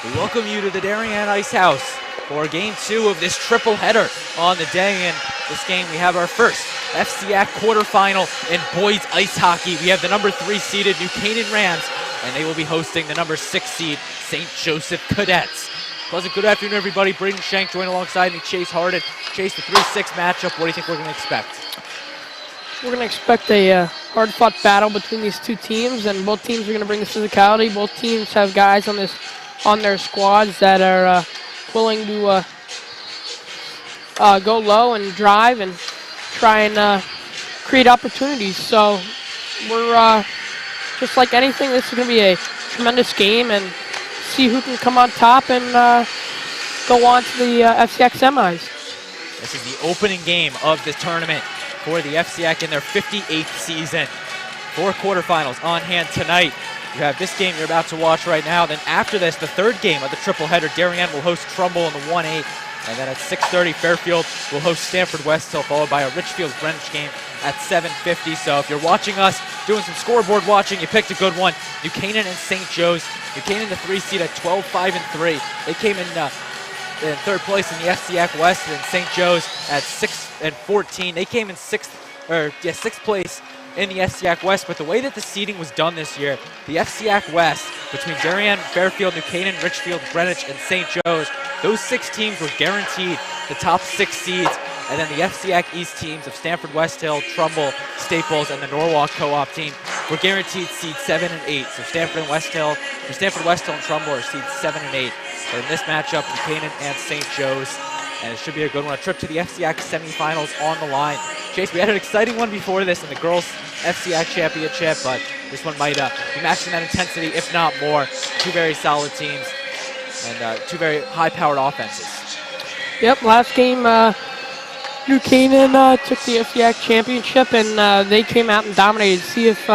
We welcome you to the Darien Ice House for Game 2 of this triple header on the day. In this game, we have our first FCIAC quarterfinal in boys ice hockey. We have the number 3 seeded New Canaan Rams, and they will be hosting the number 6 seed St. Joseph Cadets. Pleasant good afternoon, everybody. Braden Shank joined alongside me, Chase Harden. Chase, the 3-6 matchup, what do you think we're going to expect? We're going to expect a hard-fought battle between these two teams, and both teams are going to bring the physicality. Both teams have guys on their squads that are willing to go low and drive and try and create opportunities. So we're just like anything, this is going to be a tremendous game, and see who can come on top and go on to the FCIAC semis. This is the opening game of the tournament for the FCIAC in their 58th season. 4 quarterfinals on hand tonight. You have this game you're about to watch right now. Then after this, the third game of the triple header, Darien will host Trumbull in the 1-8. And then at 6:30, Fairfield will host Stanford West Hill, followed by a Richfield Greenwich game at 7:50. So if you're watching us, doing some scoreboard watching, you picked a good one. New Canaan and St. Joe's. New Canaan, the 3 seed at 12-5-3. They came in third place in the FCIAC West, and St. Joe's at 6-14. They came in sixth place in the FCIAC West. But the way that the seeding was done this year, the FCIAC West, between Darien, Fairfield, New Canaan, Richfield, Greenwich, and St. Joe's, those 6 teams were guaranteed the top 6 seeds. And then the FCIAC East teams of Stanford West Hill, Trumbull, Staples, and the Norwalk Co-op team were guaranteed seeds 7 and 8. So Stanford West Hill and Trumbull are seeds 7 and 8. But in this matchup, New Canaan and St. Joe's, and it should be a good one. A trip to the FCIAC semifinals on the line. Chase, we had an exciting one before this in the girls' FCIAC championship, but this one might be matching that intensity, if not more. 2 very solid teams and 2 very high-powered offenses. Yep, last game, New Canaan took the FCIAC championship, and they came out and dominated. See if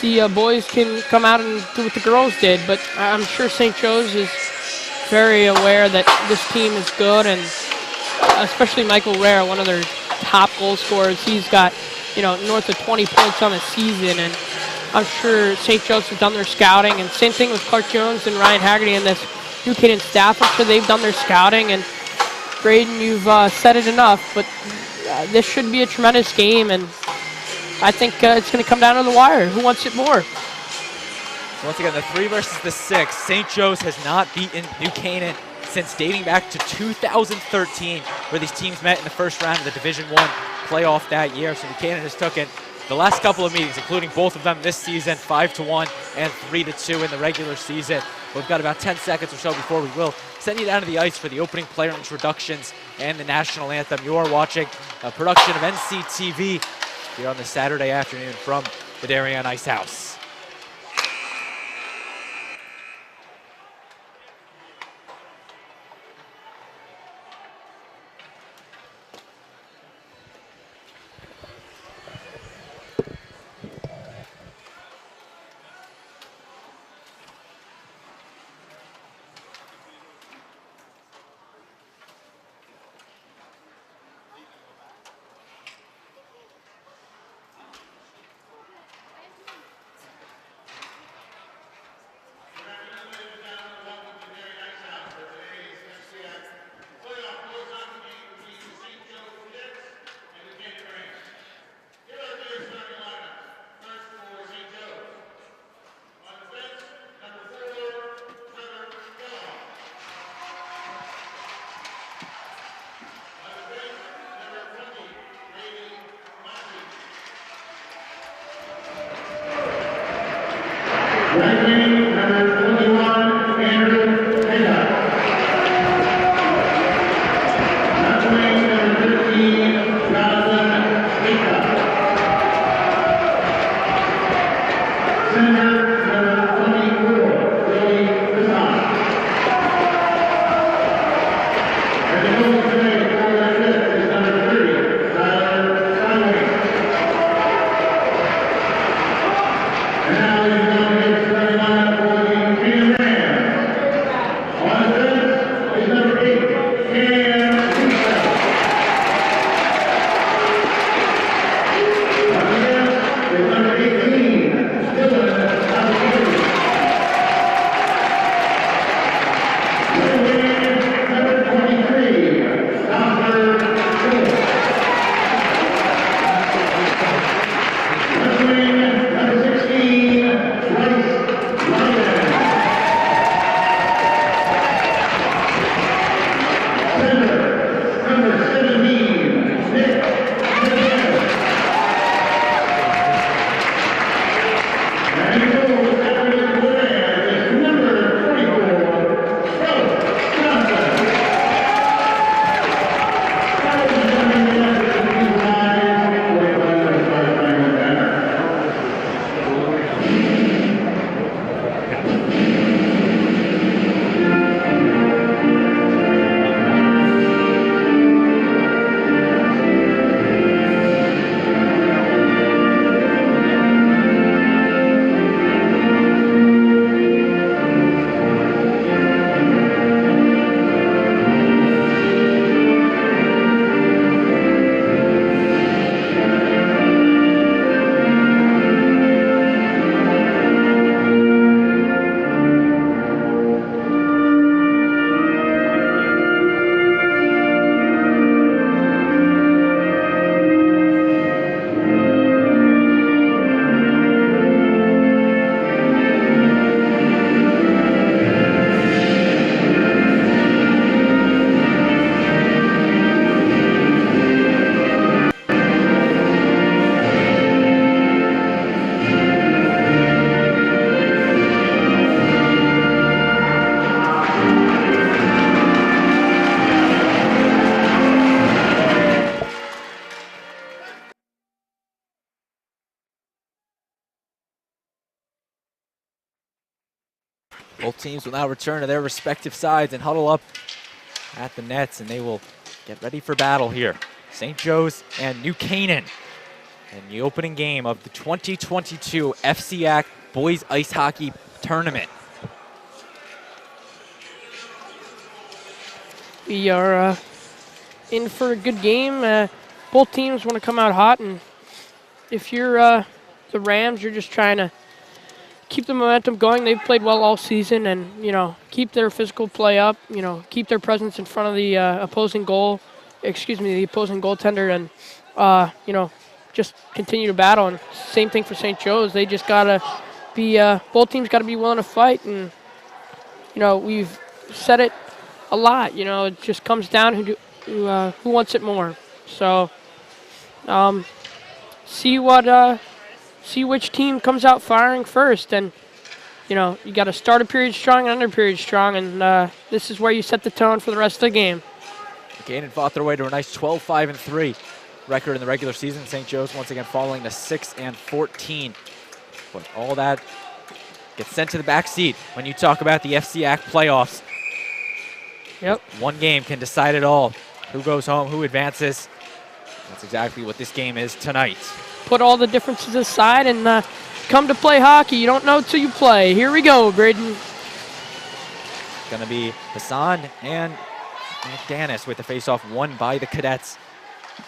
the boys can come out and do what the girls did. But I'm sure St. Joe's is very aware that this team is good, and especially Michael Rare, one of their top goal scorers. He's got, north of 20 points on the season, and I'm sure St. Joe's has done their scouting. And same thing with Clark Jones and Ryan Haggerty and this New Canaan staff. I'm sure they've done their scouting. And Braden, you've said it enough, but this should be a tremendous game, and I think it's going to come down to the wire. Who wants it more? So once again, the 3 versus the 6. St. Joe's has not beaten New Canaan since dating back to 2013, where these teams met in the first round of the Division I playoff that year. So New Canaan has taken the last couple of meetings, including both of them this season, 5-1 and 3-2 in the regular season. We've got about 10 seconds or so before we will send you down to the ice for the opening player introductions and the national anthem. You are watching a production of NCTV here on this Saturday afternoon from the Darien Ice House. Both teams will now return to their respective sides and huddle up at the nets, and they will get ready for battle here. St. Joe's and New Canaan in the opening game of the 2022 FCIAC Boys Ice Hockey Tournament. We are in for a good game. Both teams want to come out hot, and if you're the Rams, you're just trying to keep the momentum going. They've played well all season, and keep their physical play up. Keep their presence in front of the opposing goal. The opposing goaltender, and just continue to battle. And same thing for St. Joe's. They just gotta be. Both teams gotta be willing to fight, and we've said it a lot. It just comes down who wants it more. So see which team comes out firing first, and you got to start a period strong and end a period strong, and this is where you set the tone for the rest of the game. Canaan fought their way to a nice 12-5-3 record in the regular season. St. Joe's once again falling to 6-14, but all that gets sent to the back seat when you talk about the FCIAC playoffs. Yep. One game can decide it all. Who goes home, who advances. That's exactly what this game is tonight. Put all the differences aside and come to play hockey. You don't know till you play. Here we go, Braden. It's going to be Hassan and McDanis with the faceoff won by the Cadets.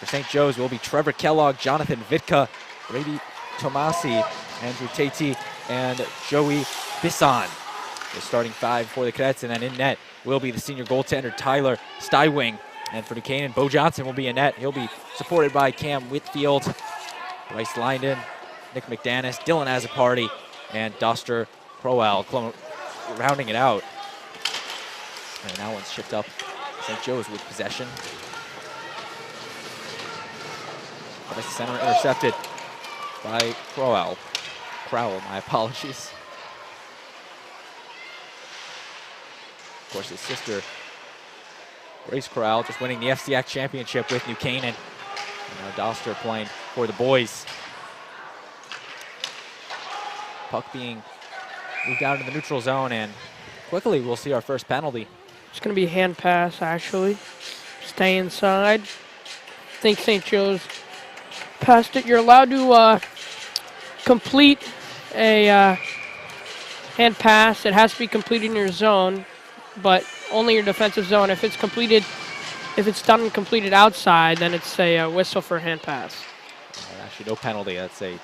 For St. Joe's will be Trevor Kellogg, Jonathan Vitka, Brady Tomasi, Andrew Tate, and Joey Bisson. The starting five for the Cadets, and then in net will be the senior goaltender Tyler Stywing. And for New Canaan, Bo Johnson will be in net. He'll be supported by Cam Whitfield, Bryce Lyndon, Nick McDanis, Dylan Azaparty, and Doster Crowell rounding it out. And now one's shipped up. St. Joe's with possession. But center intercepted by Crowell. My apologies. Of course, his sister, Grace Corral, just winning the FCIAC championship with New Canaan. And now Doster playing for the boys. Puck being moved out into the neutral zone, and quickly we'll see our first penalty. It's going to be a hand pass, actually. Stay inside. I think St. Joe's passed it. You're allowed to complete a hand pass. It has to be completed in your zone, but only your defensive zone. If it's done and completed outside, then it's a whistle for a hand pass. Actually, no penalty. That's a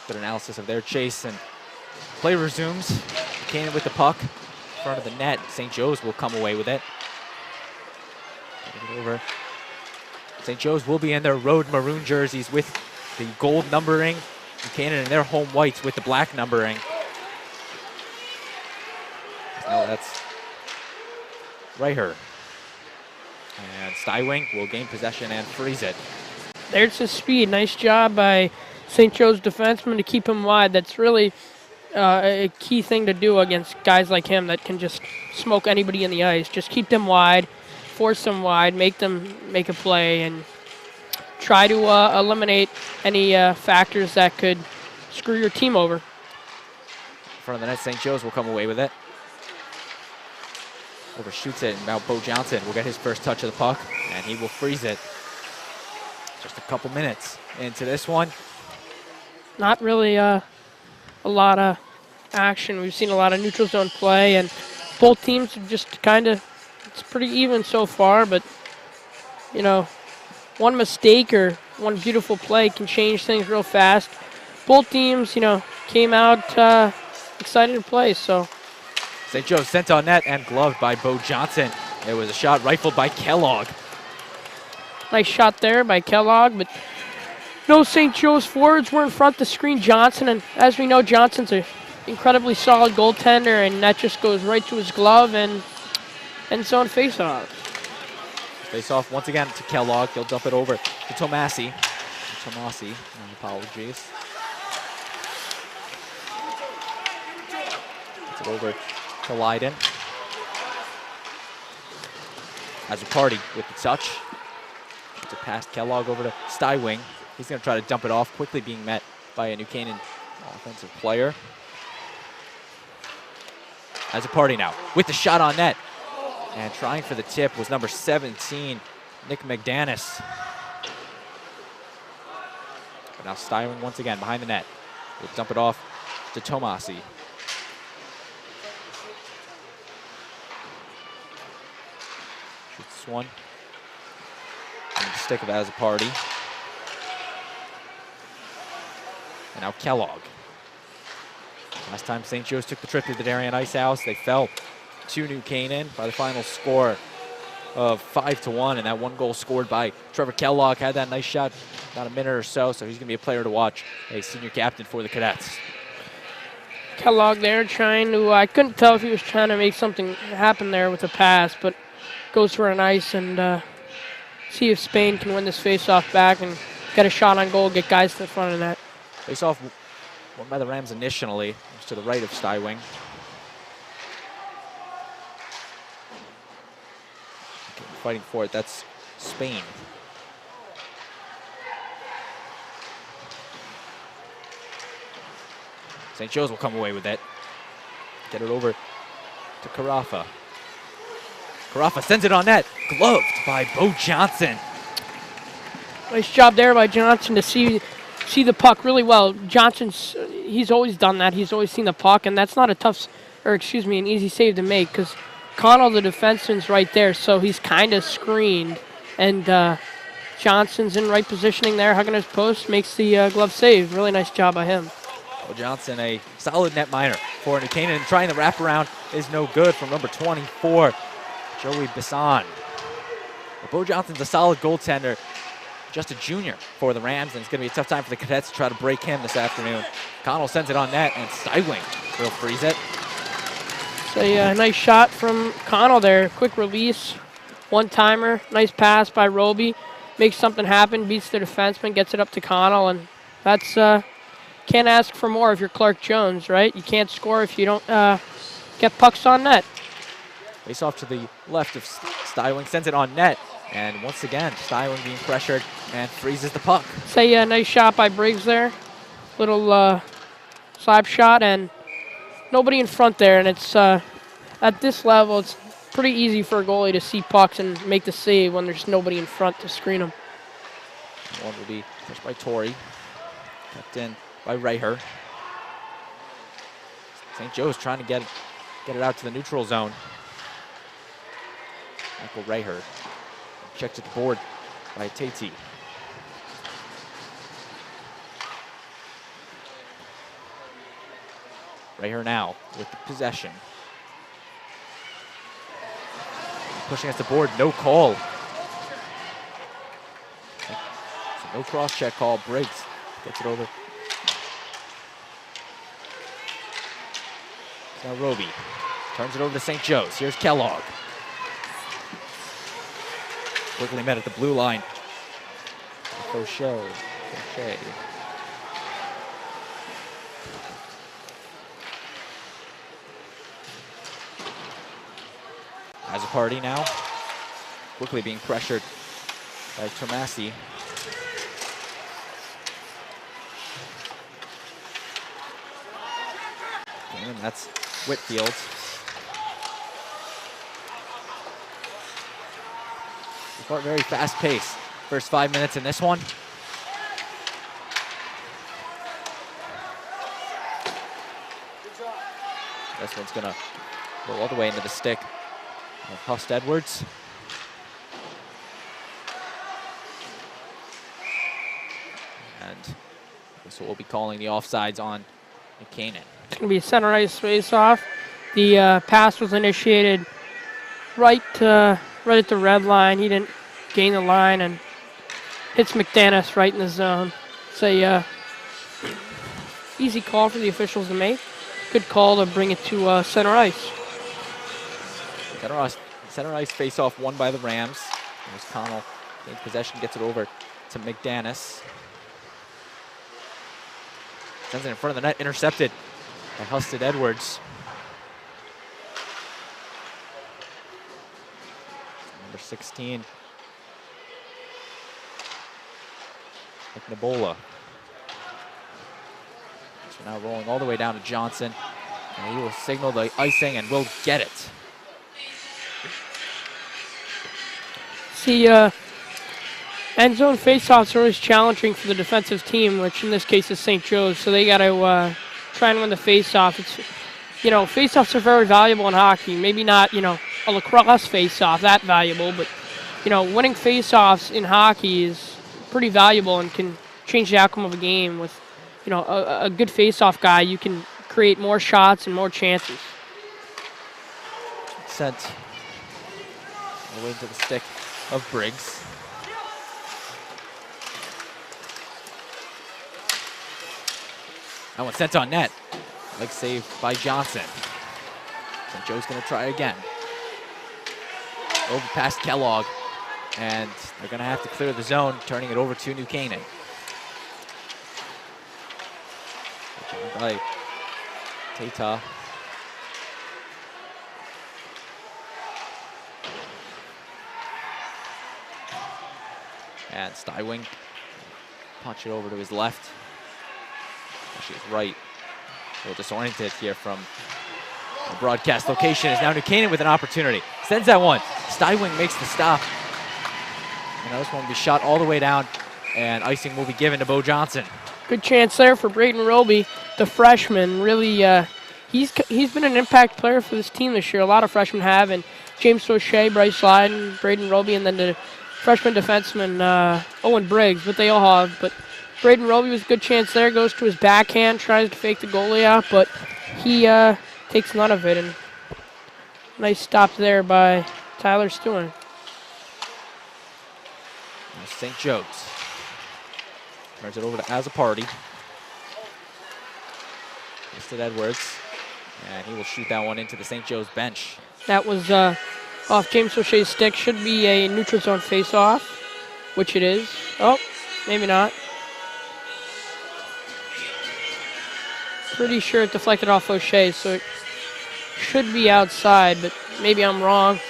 good analysis of their chase, and play resumes. Canaan with the puck in front of the net. St. Joe's will come away with it. Getting it over. St. Joe's will be in their road maroon jerseys with the gold numbering. Canaan in their home whites with the black numbering. Now that's Reiher. And Stywing will gain possession and freeze it. There's his speed. Nice job by St. Joe's defenseman to keep him wide. That's really a key thing to do against guys like him that can just smoke anybody in the ice. Just keep them wide, force them wide, make them make a play, and try to eliminate any factors that could screw your team over. In front of the net, St. Joe's will come away with it. Overshoots it, and now Bo Johnson will get his first touch of the puck, and he will freeze it. Just a couple minutes into this one. Not really a lot of action. We've seen a lot of neutral zone play, and both teams have just kind of, it's pretty even so far, but, one mistake or one beautiful play can change things real fast. Both teams, came out excited to play, so. St. Joe's sent on net and gloved by Bo Johnson. There was a shot rifled by Kellogg. Nice shot there by Kellogg, but no St. Joe's forwards were in front to screen Johnson, and as we know, Johnson's an incredibly solid goaltender, and that just goes right to his glove and end zone faceoff. Face-off once again to Kellogg. He'll dump it over to Tomasi. My apologies. Gets it over to Leiden. Azaparty with the touch. Gets it past Kellogg over to Stywing. He's going to try to dump it off, quickly being met by a New Canaan offensive player. As a party now with the shot on net. And trying for the tip was number 17, Nick McDaniss. But now Styling once again behind the net. We'll dump it off to Tomasi. Shoots this one. And the stick of it as a party. And now Kellogg. Last time St. Joe's took the trip to the Darien Ice House, they fell to New Canaan by the final score of 5-1, and that one goal scored by Trevor Kellogg had that nice shot about a minute or so, so he's going to be a player to watch, a senior captain for the Cadets. Kellogg there trying to, I couldn't tell if he was trying to make something happen there with the pass, but goes for an ice and see if Spain can win this face-off back and get a shot on goal, get guys to the front of the net. Face-off won by the Rams initially, just to the right of Stywing. Fighting for it, that's Spain. St. Joe's will come away with it. Get it over to Carafa. Carafa sends it on net, gloved by Bo Johnson. Nice job there by Johnson to see the puck really well. Johnson's, he's always done that. He's always seen the puck, and that's not an easy save to make because Connell, the defenseman's right there, so he's kind of screened. And Johnson's in right positioning there, hugging his post, makes the glove save. Really nice job by him. Bo Johnson, a solid net minor for New Canaan. Trying the wraparound is no good from number 24, Joey Bisson. But Bo Johnson's a solid goaltender, just a junior for the Rams, and it's going to be a tough time for the Cadets to try to break him this afternoon. Connell sends it on net, and Stywing will freeze it. So a nice shot from Connell there. Quick release, one-timer, nice pass by Roby. Makes something happen, beats the defenseman, gets it up to Connell, and that's, can't ask for more if you're Clark Jones, right? You can't score if you don't get pucks on net. Face off to the left of Stywing, sends it on net, and once again, Stywing being pressured and freezes the puck. Say a nice shot by Briggs there. Little slap shot, and nobody in front there, and it's at this level, it's pretty easy for a goalie to see pucks and make the save when there's nobody in front to screen them. One will be pushed by Torrey, kept in by Reiher. St. Joe's trying to get it out to the neutral zone. Michael Reiher checked at the board by Tate. Reiher now with the possession. Pushing against the board, no call. So no cross-check call. Briggs gets it over. Now Roby turns it over to St. Joe's. Here's Kellogg. Quickly met at the blue line. Fauché. As a party now, quickly being pressured by Tomasi. And that's Whitfield. Very fast pace. First 5 minutes in this one. This one's gonna go all the way into the stick of Hust Edwards. And so we'll be calling the offsides on Canaan. It's going to be a center ice face-off. The pass was initiated right at the red line. He didn't gain the line and hits McDaniss right in the zone. It's a easy call for the officials to make. Good call to bring it to center ice. Center ice face-off won by the Rams. There's Connell gains possession, gets it over to McDaniss. Sends it in front of the net, intercepted by Husted Edwards. Number 16, McNabola. So now rolling all the way down to Johnson. And he will signal the icing and will get it. See, end zone faceoffs are always challenging for the defensive team, which in this case is St. Joe's, so they got to try and win the faceoff. It's, faceoffs are very valuable in hockey. Maybe not, a lacrosse faceoff that valuable, but, winning faceoffs in hockey is pretty valuable and can change the outcome of a game. With, a good faceoff guy, you can create more shots and more chances. Sent away to the stick of Briggs. That one sent on net. Leg save by Johnson. St. Joe's going to try again. Over past Kellogg. And they're going to have to clear the zone, turning it over to New Canaan. By Tata. And Stywing punch it over to his left. Actually, his right. A little disoriented here from the broadcast location. Is now New Canaan with an opportunity. Sends that one. Stywing makes the stop. And this one will be shot all the way down, and icing will be given to Bo Johnson. Good chance there for Braden Roby, the freshman. Really, he's been an impact player for this team this year. A lot of freshmen have, and James Fauché, Bryce Lyden, Braden Roby, and then the freshman defenseman Owen Briggs, but they all have. But Braden Roby was a good chance there, goes to his backhand, tries to fake the goalie out, but he takes none of it. And nice stop there by Tyler Stewart. St. Joe's turns it over to Azzopardi. Listed Edwards, and he will shoot that one into the St. Joe's bench. That was off James Fauché's stick. Should be a neutral zone face-off, which it is. Oh, maybe not. Pretty sure it deflected off Fauché, so it should be outside, but maybe I'm wrong.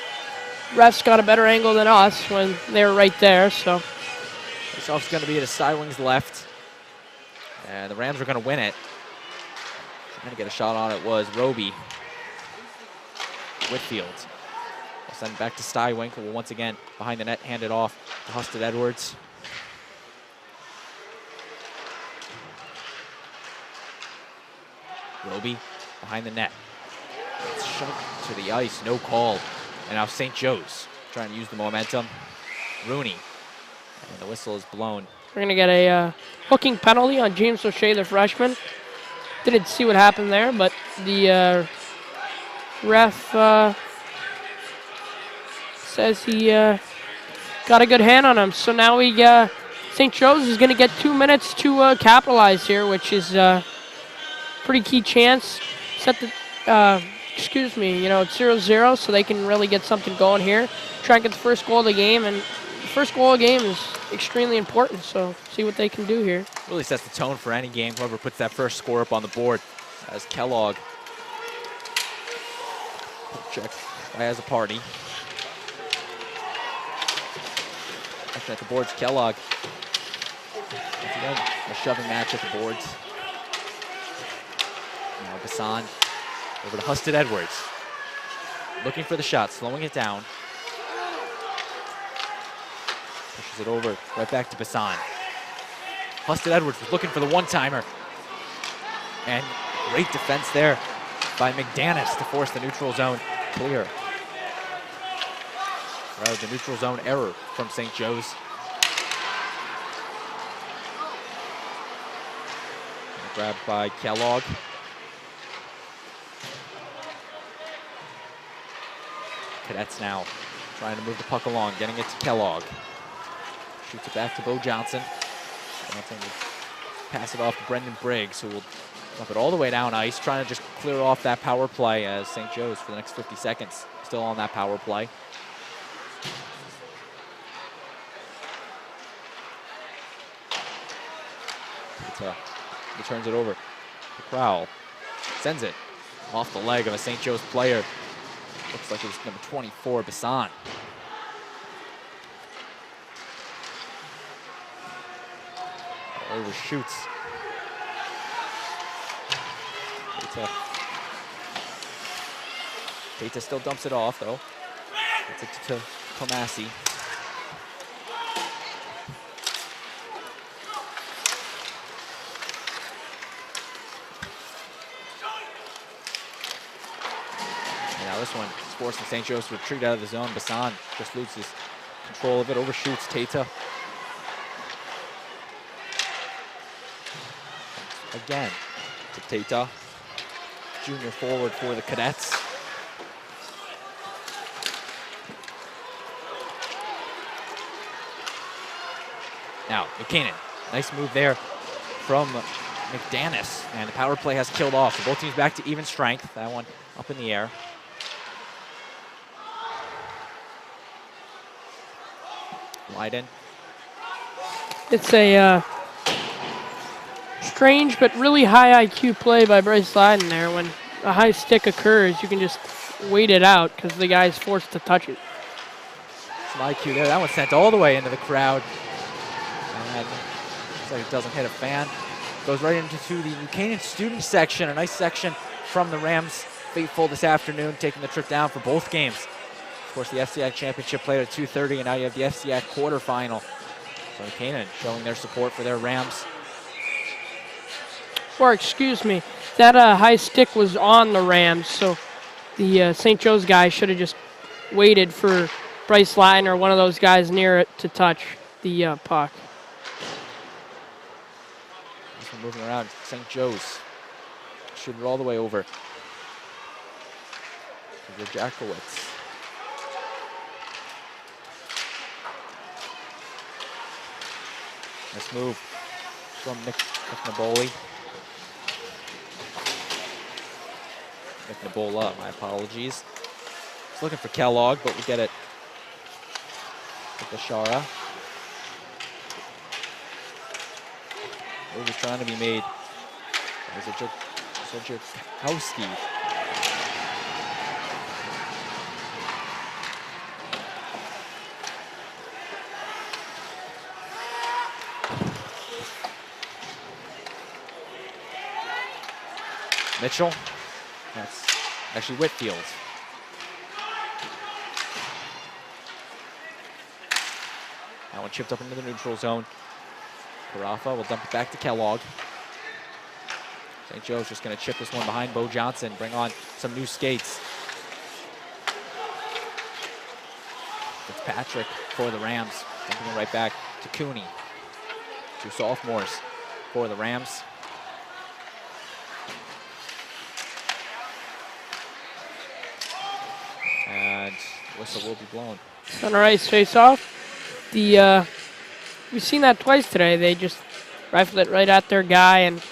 Refs got a better angle than us when they were right there, so. Face-off's going to be to Stywing's left, and the Rams are going to win it. Trying to get a shot on it was Roby. Whitfield will send it back to Stywing, who will once again behind the net hand it off to Husted Edwards. Roby behind the net. It's shoved to the ice, no call. And now St. Joe's trying to use the momentum. Rooney, and the whistle is blown. We're going to get a hooking penalty on James Fauché, the freshman. Didn't see what happened there, but the ref says he got a good hand on him. So now St. Joe's is going to get 2 minutes to capitalize here, which is a pretty key chance. Set the, it's 0-0, so they can really get something going here. Try and get the first goal of the game, and the first goal of the game is extremely important, so see what they can do here. Really sets the tone for any game, whoever puts that first score up on the board. As Kellogg. Check by Azzopardi. Actually at the boards, Kellogg. Once again, a shoving match at the boards. Now Bassan over to Husted Edwards. Looking for the shot, slowing it down. Pushes it over, right back to Bassan. Husted Edwards was looking for the one-timer. And great defense there by McDanis to force the neutral zone clear. Rather, the neutral zone error from St. Joe's. Grabbed by Kellogg. Cadets now trying to move the puck along, getting it to Kellogg. Shoots it back to Bo Johnson. Johnson will pass it off to Brendan Briggs, who will dump it all the way down ice, trying to just clear off that power play as St. Joe's for the next 50 seconds. Still on that power play. He turns it over to Crowell. Sends it off the leg of a St. Joe's player. Looks like it was number 24, Bassan. Overshoots. Keita still dumps it off, though. Gets it to Tomasi. And now this one is forcing St. Joe's to retreat out of the zone. Bassan just loses control of it, overshoots Keita. Again to Keita, junior forward for the Cadets. Now, Canaan, nice move there from McDanis, and the power play has killed off. So both teams back to even strength. That one up in the air. Leiden. It's a strange but really high IQ play by Bryce Leiden there. When a high stick occurs, you can just wait it out because the guy's forced to touch it. Some IQ there. That one sent all the way into the crowd. And looks like it doesn't hit a fan. Goes right into the Canaan student section. A nice section from the Rams faithful this afternoon, taking the trip down for both games. Of course, the FCIAC championship played at 2:30, and now you have the FCIAC quarterfinal. So Canaan showing their support for their Rams. Or excuse me, that high stick was on the Rams, so the St. Joe's guy should have just waited for Bryce Leiden or one of those guys near it to touch the puck. This one moving around, St. Joe's. Shooting it all the way over to Jackowitz. Nice move from Nick Naboli. Nick Nabola, my apologies. He's looking for Kellogg, but we get it with Bashara. Move is trying to be made. There's a Zajkowski. Mitchell. That's actually Whitfield. That one chipped up into the neutral zone. Carafa will dump it back to Kellogg. St. Joe's just going to chip this one behind Bo Johnson, bring on some new skates. Fitzpatrick for the Rams, dumping it right back to Cooney. Two sophomores for the Rams. And whistle will be blown. Center ice face-off. We've seen that twice today. They just rifled it right at their guy and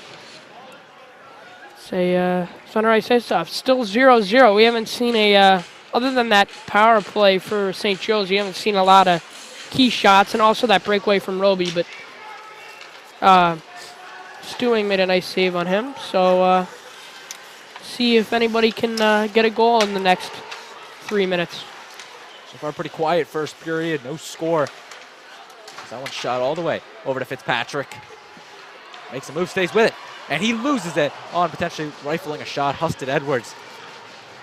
say center ice face-off. Still 0-0. We haven't seen other than that power play for St. Joe's, we haven't seen a lot of key shots and also that breakaway from Roby, but Stewing made a nice save on him. So see if anybody can get a goal in the next 3 minutes. So far, pretty quiet first period. No score. That one shot all the way over to Fitzpatrick. Makes a move, stays with it. And he loses it on potentially rifling a shot. Husted Edwards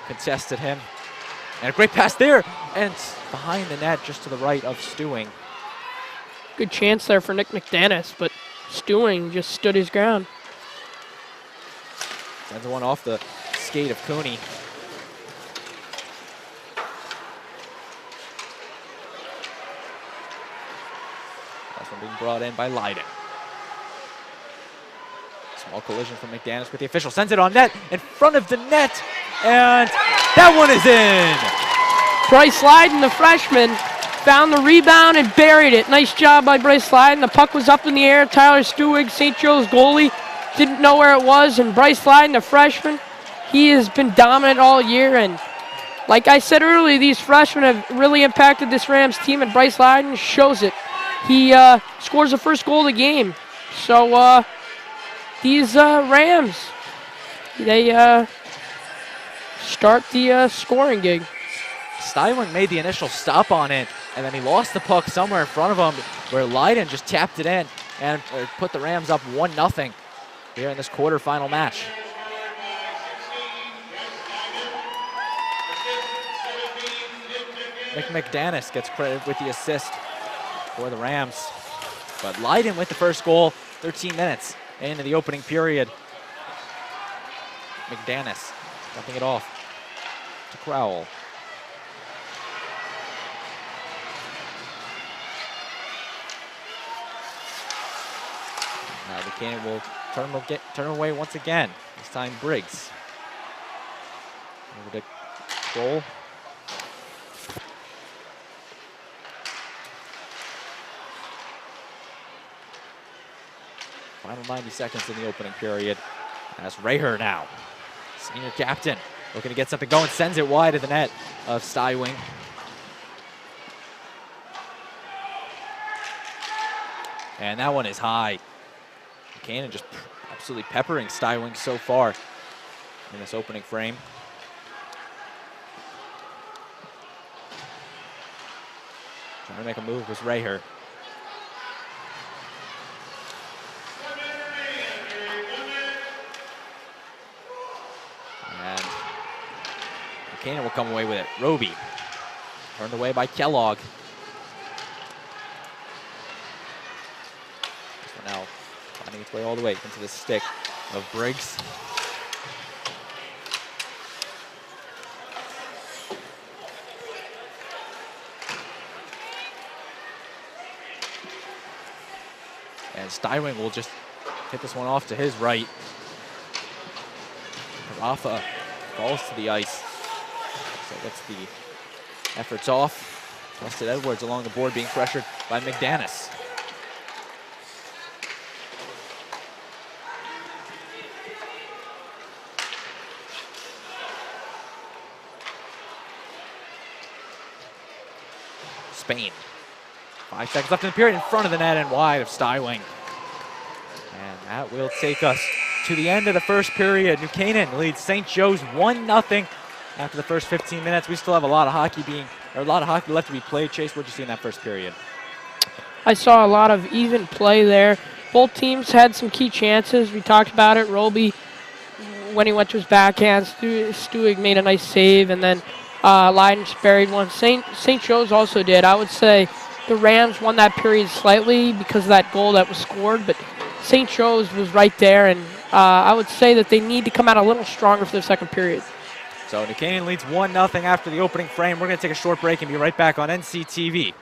contested him. And a great pass there. And behind the net, just to the right of Stewing. Good chance there for Nick McDanis, but Stewing just stood his ground. Sends one off the skate of Cooney. Being brought in by Leiden. Small collision from McDanis with the official. Sends it on net, in front of the net, and that one is in. Bryce Leiden, the freshman, found the rebound and buried it. Nice job by Bryce Leiden. The puck was up in the air. Tyler Stewig, St. Joe's goalie, didn't know where it was, and Bryce Leiden, the freshman, he has been dominant all year, and like I said earlier, these freshmen have really impacted this Rams team, and Bryce Leiden shows it. He scores the first goal of the game. So these Rams, they start the scoring gig. Stuyling made the initial stop on it, and then he lost the puck somewhere in front of him where Leiden just tapped it in and put the Rams up 1-0 here in this quarterfinal match. McDaniel gets credit with the assist for the Rams. But Leiden with the first goal, 13 minutes into the opening period. McDaniel dumping it off to Crowell. Now Canaan will turn away once again. This time Briggs. Over to Kroll. Final 90 seconds in the opening period. That's Raher now. Senior captain looking to get something going. Sends it wide of the net of Stywing. And that one is high. Canaan just absolutely peppering Stywing so far in this opening frame. Trying to make a move was Raher. And Canaan will come away with it. Roby turned away by Kellogg. So now finding its way all the way into the stick of Briggs. And Stywing will just hit this one off to his right. Rafa falls to the ice. So that's the efforts off. Weston Edwards along the board being pressured by McDaniel. Spain. 5 seconds left in the period, in front of the net and wide of Stywing. And that will take us to the end of the first period. New Canaan leads St. Joe's 1-0 after the first 15 minutes. We still have a lot of hockey left to be played. Chase, what did you see in that first period? I saw a lot of even play there. Both teams had some key chances. We talked about it. Roby, when he went to his backhand, Stewig made a nice save, and then Leiden just buried one. St. Joe's also did. I would say the Rams won that period slightly because of that goal that was scored, but St. Joe's was right there, and I would say that they need to come out a little stronger for the second period. So New Canaan leads 1-0 after the opening frame. We're going to take a short break and be right back on NCTV.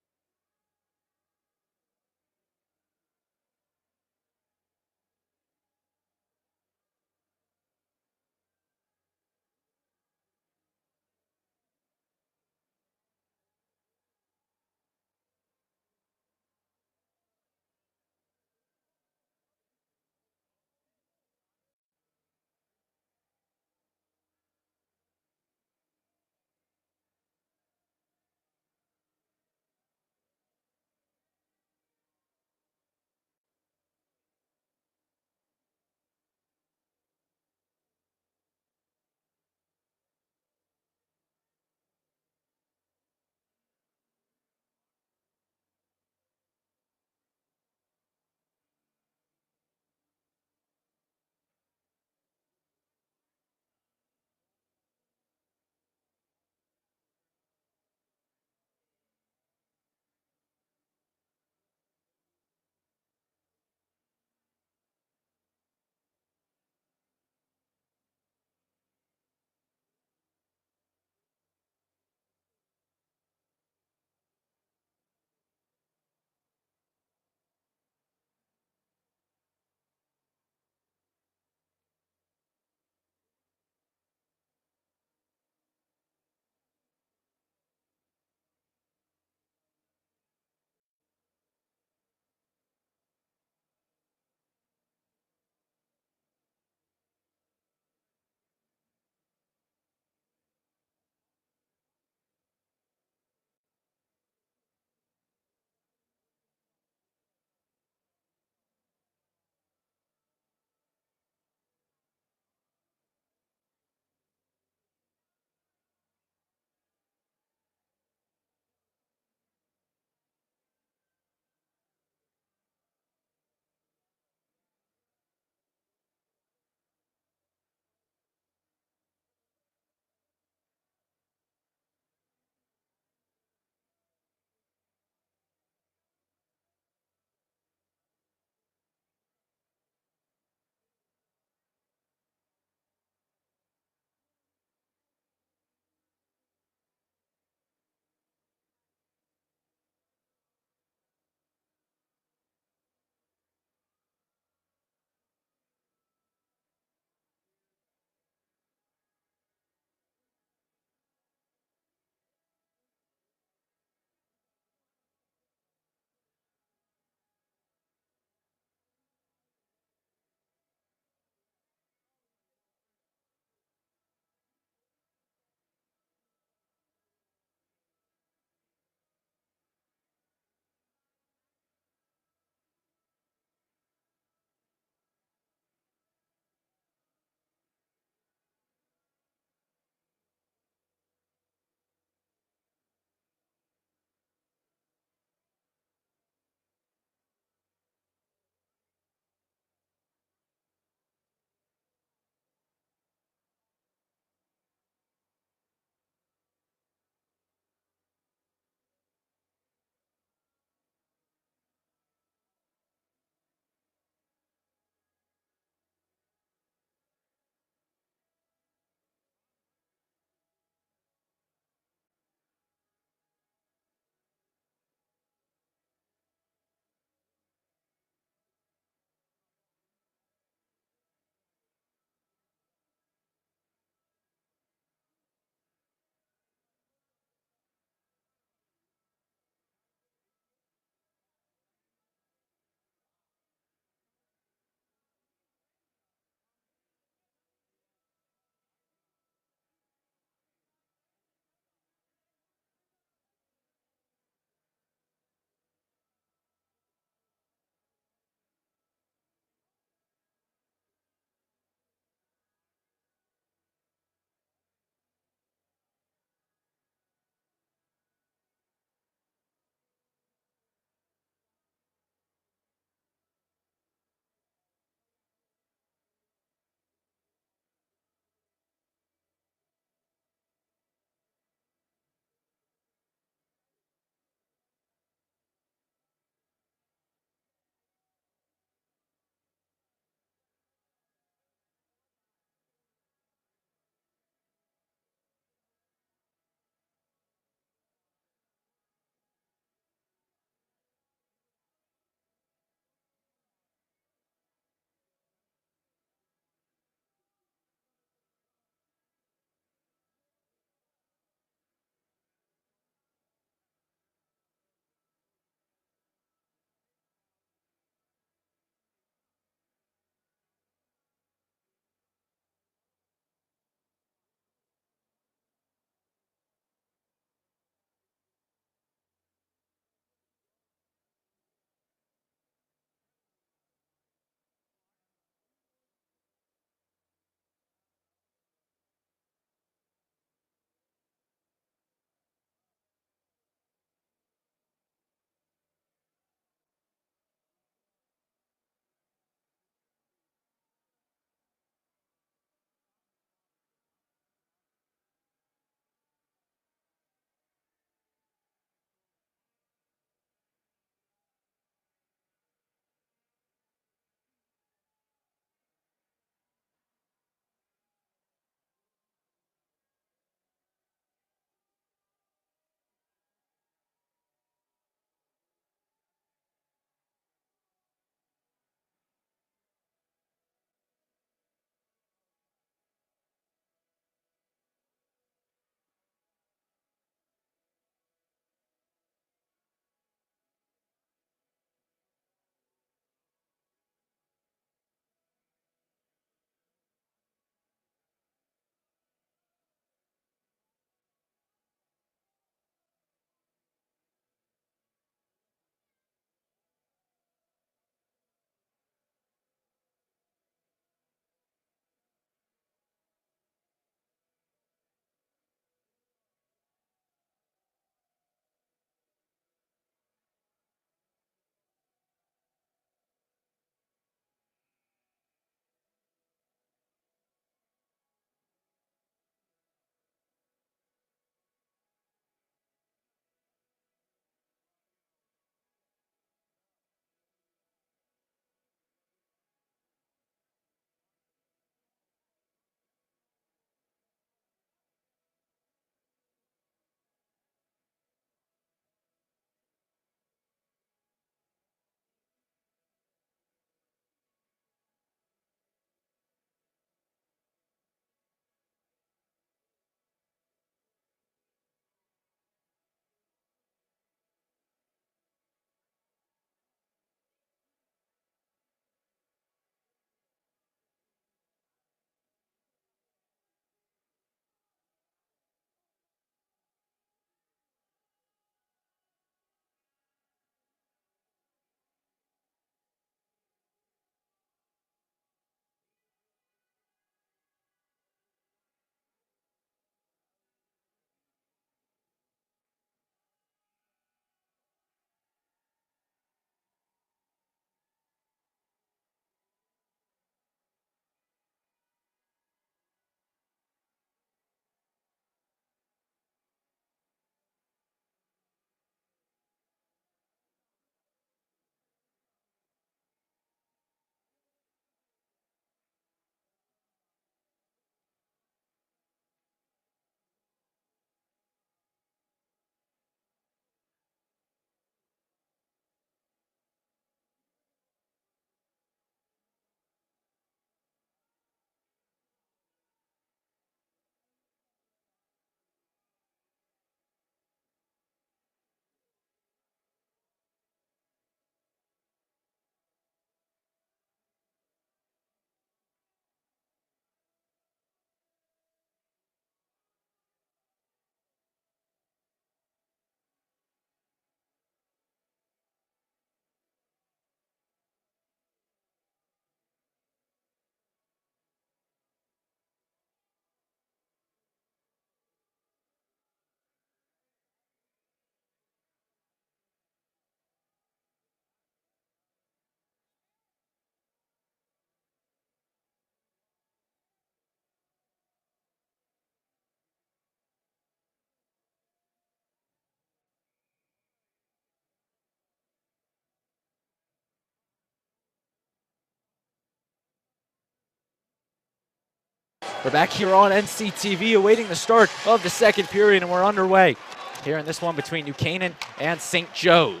We're back here on NCTV awaiting the start of the second period, and we're underway here in this one between New Canaan and St. Joe's.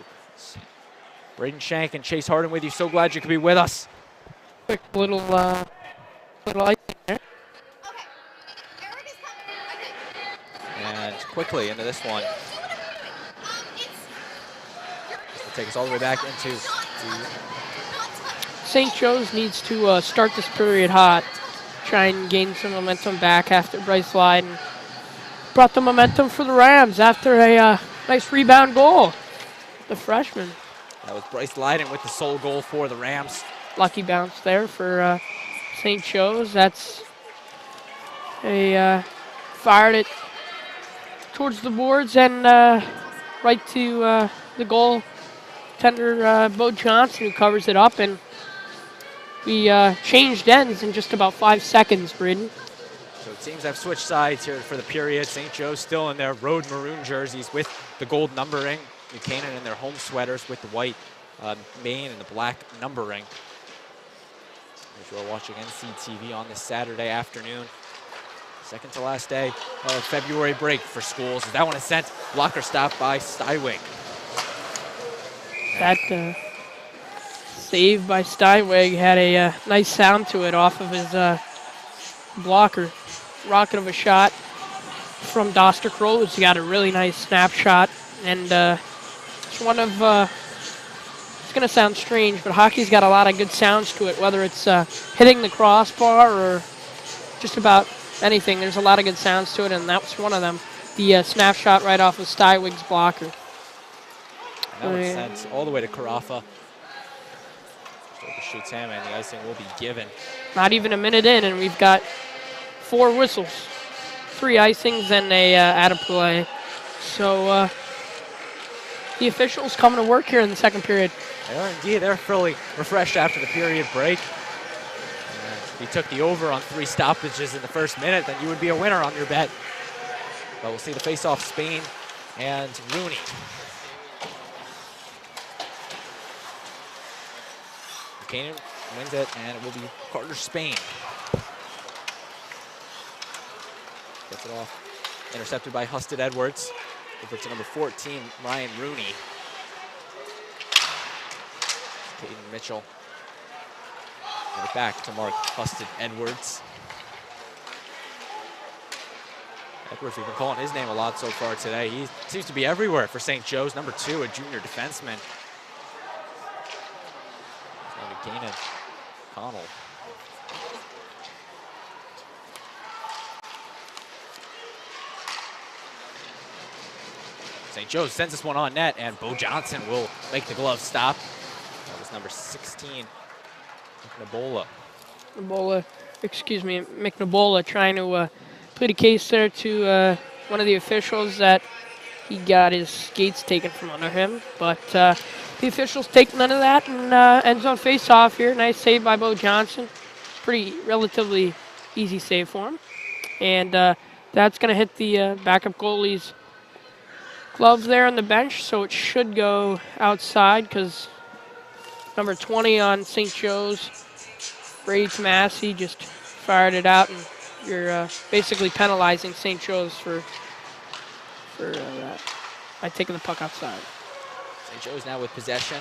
Braden Shank and Chase Harden with you. So glad you could be with us. Quick little icing there. And quickly into this one. This will take us all the way back into the St. Joe's needs to start this period hot, try and gain some momentum back after Bryce Lyden brought the momentum for the Rams after a nice rebound goal. The freshman. That was Bryce Lyden with the sole goal for the Rams. Lucky bounce there for St. Joe's. That's fired it towards the boards and right to the goal tender Bo Johnson, who covers it up, and we changed ends in just about 5 seconds, Braden. So teams have switched sides here for the period. St. Joe's still in their road maroon jerseys with the gold numbering. New Canaan in their home sweaters with the white mane and the black numbering. As you are watching NCTV on this Saturday afternoon. Second to last day of February break for schools. That one is sent. Blocker stop by Stywig. That save by Stywig had a nice sound to it off of his blocker. Rocket of a shot from Doster Kroll, who's got a really nice snapshot. And it's one of, it's going to sound strange, but hockey's got a lot of good sounds to it, whether it's hitting the crossbar or just about anything. There's a lot of good sounds to it, and that was one of them. The snapshot right off of Stywig's blocker. That one sent all the way to Carafa. Shoots him, and the icing will be given. Not even a minute in, and we've got 4 whistles, 3 icings, and a out of play. So the officials coming to work here in the second period. They are indeed. They're fairly refreshed after the period break. And if you took the over on 3 stoppages in the first minute, then you would be a winner on your bet. But we'll see the face-off, Spain and Rooney. Canaan wins it, and it will be Carter Spain. Gets it off. Intercepted by Husted Edwards. Over to number 14, Ryan Rooney. Caden Mitchell. And it back to Mark Husted Edwards. Edwards, we've been calling his name a lot so far today. He seems to be everywhere for St. Joe's. Number 2, a junior defenseman. Canaan, Connell. St. Joe's sends this one on net, and Bo Johnson will make the glove stop. That was number 16, McNabola. McNabola trying to plead a case there to one of the officials that he got his skates taken from under him, but the officials take none of that, and end zone face-off here. Nice save by Bo Johnson. Pretty relatively easy save for him. And that's going to hit the backup goalie's glove there on the bench, so it should go outside because number 20 on St. Joe's, Brady Massey, just fired it out, and you're basically penalizing St. Joe's for that by taking the puck outside. St. Joe's now with possession.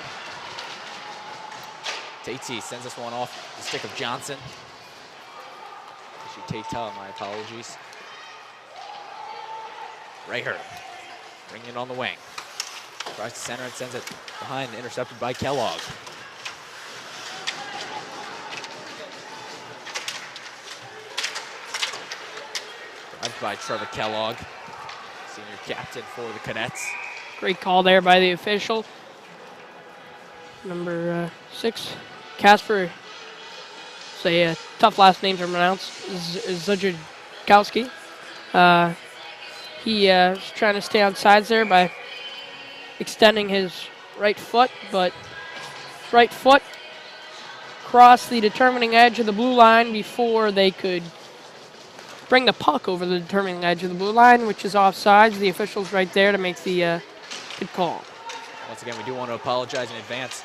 Tate sends this one off the stick of Johnson. Actually, Tate, my apologies. Rayher bringing it on the wing. Tries to center and sends it behind, intercepted by Kellogg. Drive by Trevor Kellogg, senior captain for the Cadets. Great call there by the official. Number 6, Casper. Say a tough last name to pronounce. Zajikowski. He was trying to stay on sides there by extending his right foot, but right foot crossed the determining edge of the blue line before they could bring the puck over the determining edge of the blue line, which is offsides. The official's right there to make the good call. Once again, we do want to apologize in advance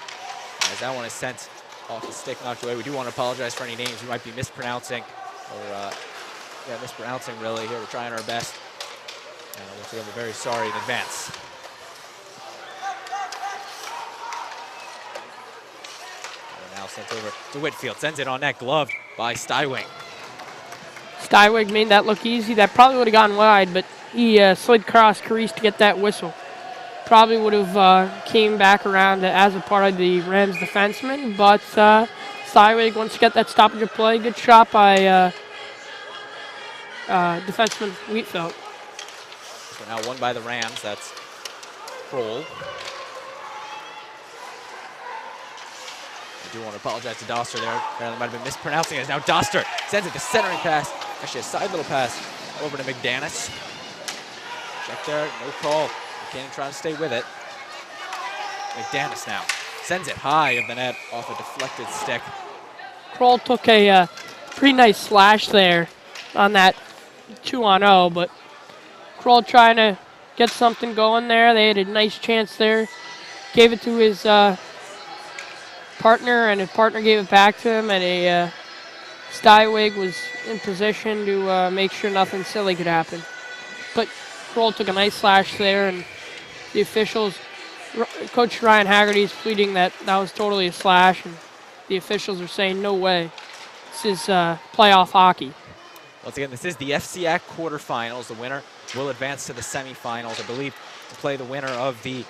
as that one is sent off the stick, knocked away. We do want to apologize for any names we might be mispronouncing or Yeah, mispronouncing really here. We're trying our best. And once again, we're very sorry in advance. And now sent over to Whitfield. Sends it on net, gloved by Stywing. Stywig made that look easy. That probably would have gone wide, but he slid cross crease to get that whistle. Probably would have came back around as a part of the Rams defenseman, but Stywig wants to get that stoppage of play. Good shot by defenseman Wheatfield. So now won by the Rams. That's Kroll. I do want to apologize to Doster there. Apparently might have been mispronouncing it. It's now Doster sends it the centering pass. Actually a side little pass over to McDanis. Check there, no call. Canaan trying to stay with it. McDanis now sends it high of the net off a deflected stick. Kroll took a pretty nice slash there on that 2-on-0, but Kroll trying to get something going there. They had a nice chance there. Gave it to his partner, and his partner gave it back to him, and Stywig was in position to make sure nothing silly could happen. But Kroll took a nice slash there, and the officials, Coach Ryan Haggerty is pleading that that was totally a slash, and the officials are saying, no way. This is playoff hockey. Once again, this is the FCIAC quarterfinals. The winner will advance to the semifinals, I believe, to play the winner of the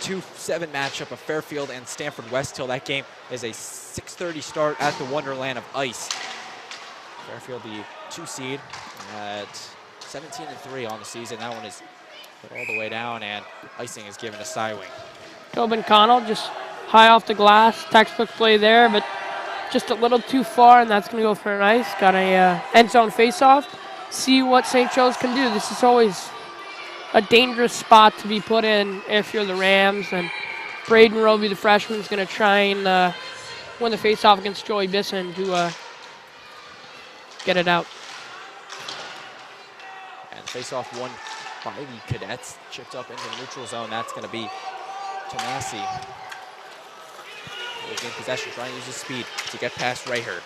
2-7 matchup of Fairfield and Stanford West Hill. That game is a 6:30 start at the Wonderland of Ice. Fairfield, the 2 seed at 17-3 on the season. That one is put all the way down, and icing is given to Stywing. Tobin Connell just high off the glass, textbook play there, but just a little too far, and that's going to go for an ice. Got a end zone faceoff. See what St. Joe's can do. This is always a dangerous spot to be put in if you're the Rams, and Braden Roby, the freshman, is going to try and win the faceoff against Joey Bisson to get it out. And faceoff won by the Cadets, chipped up into the neutral zone. That's going to be Tomasi. In possession, trying to use his speed to get past Raher.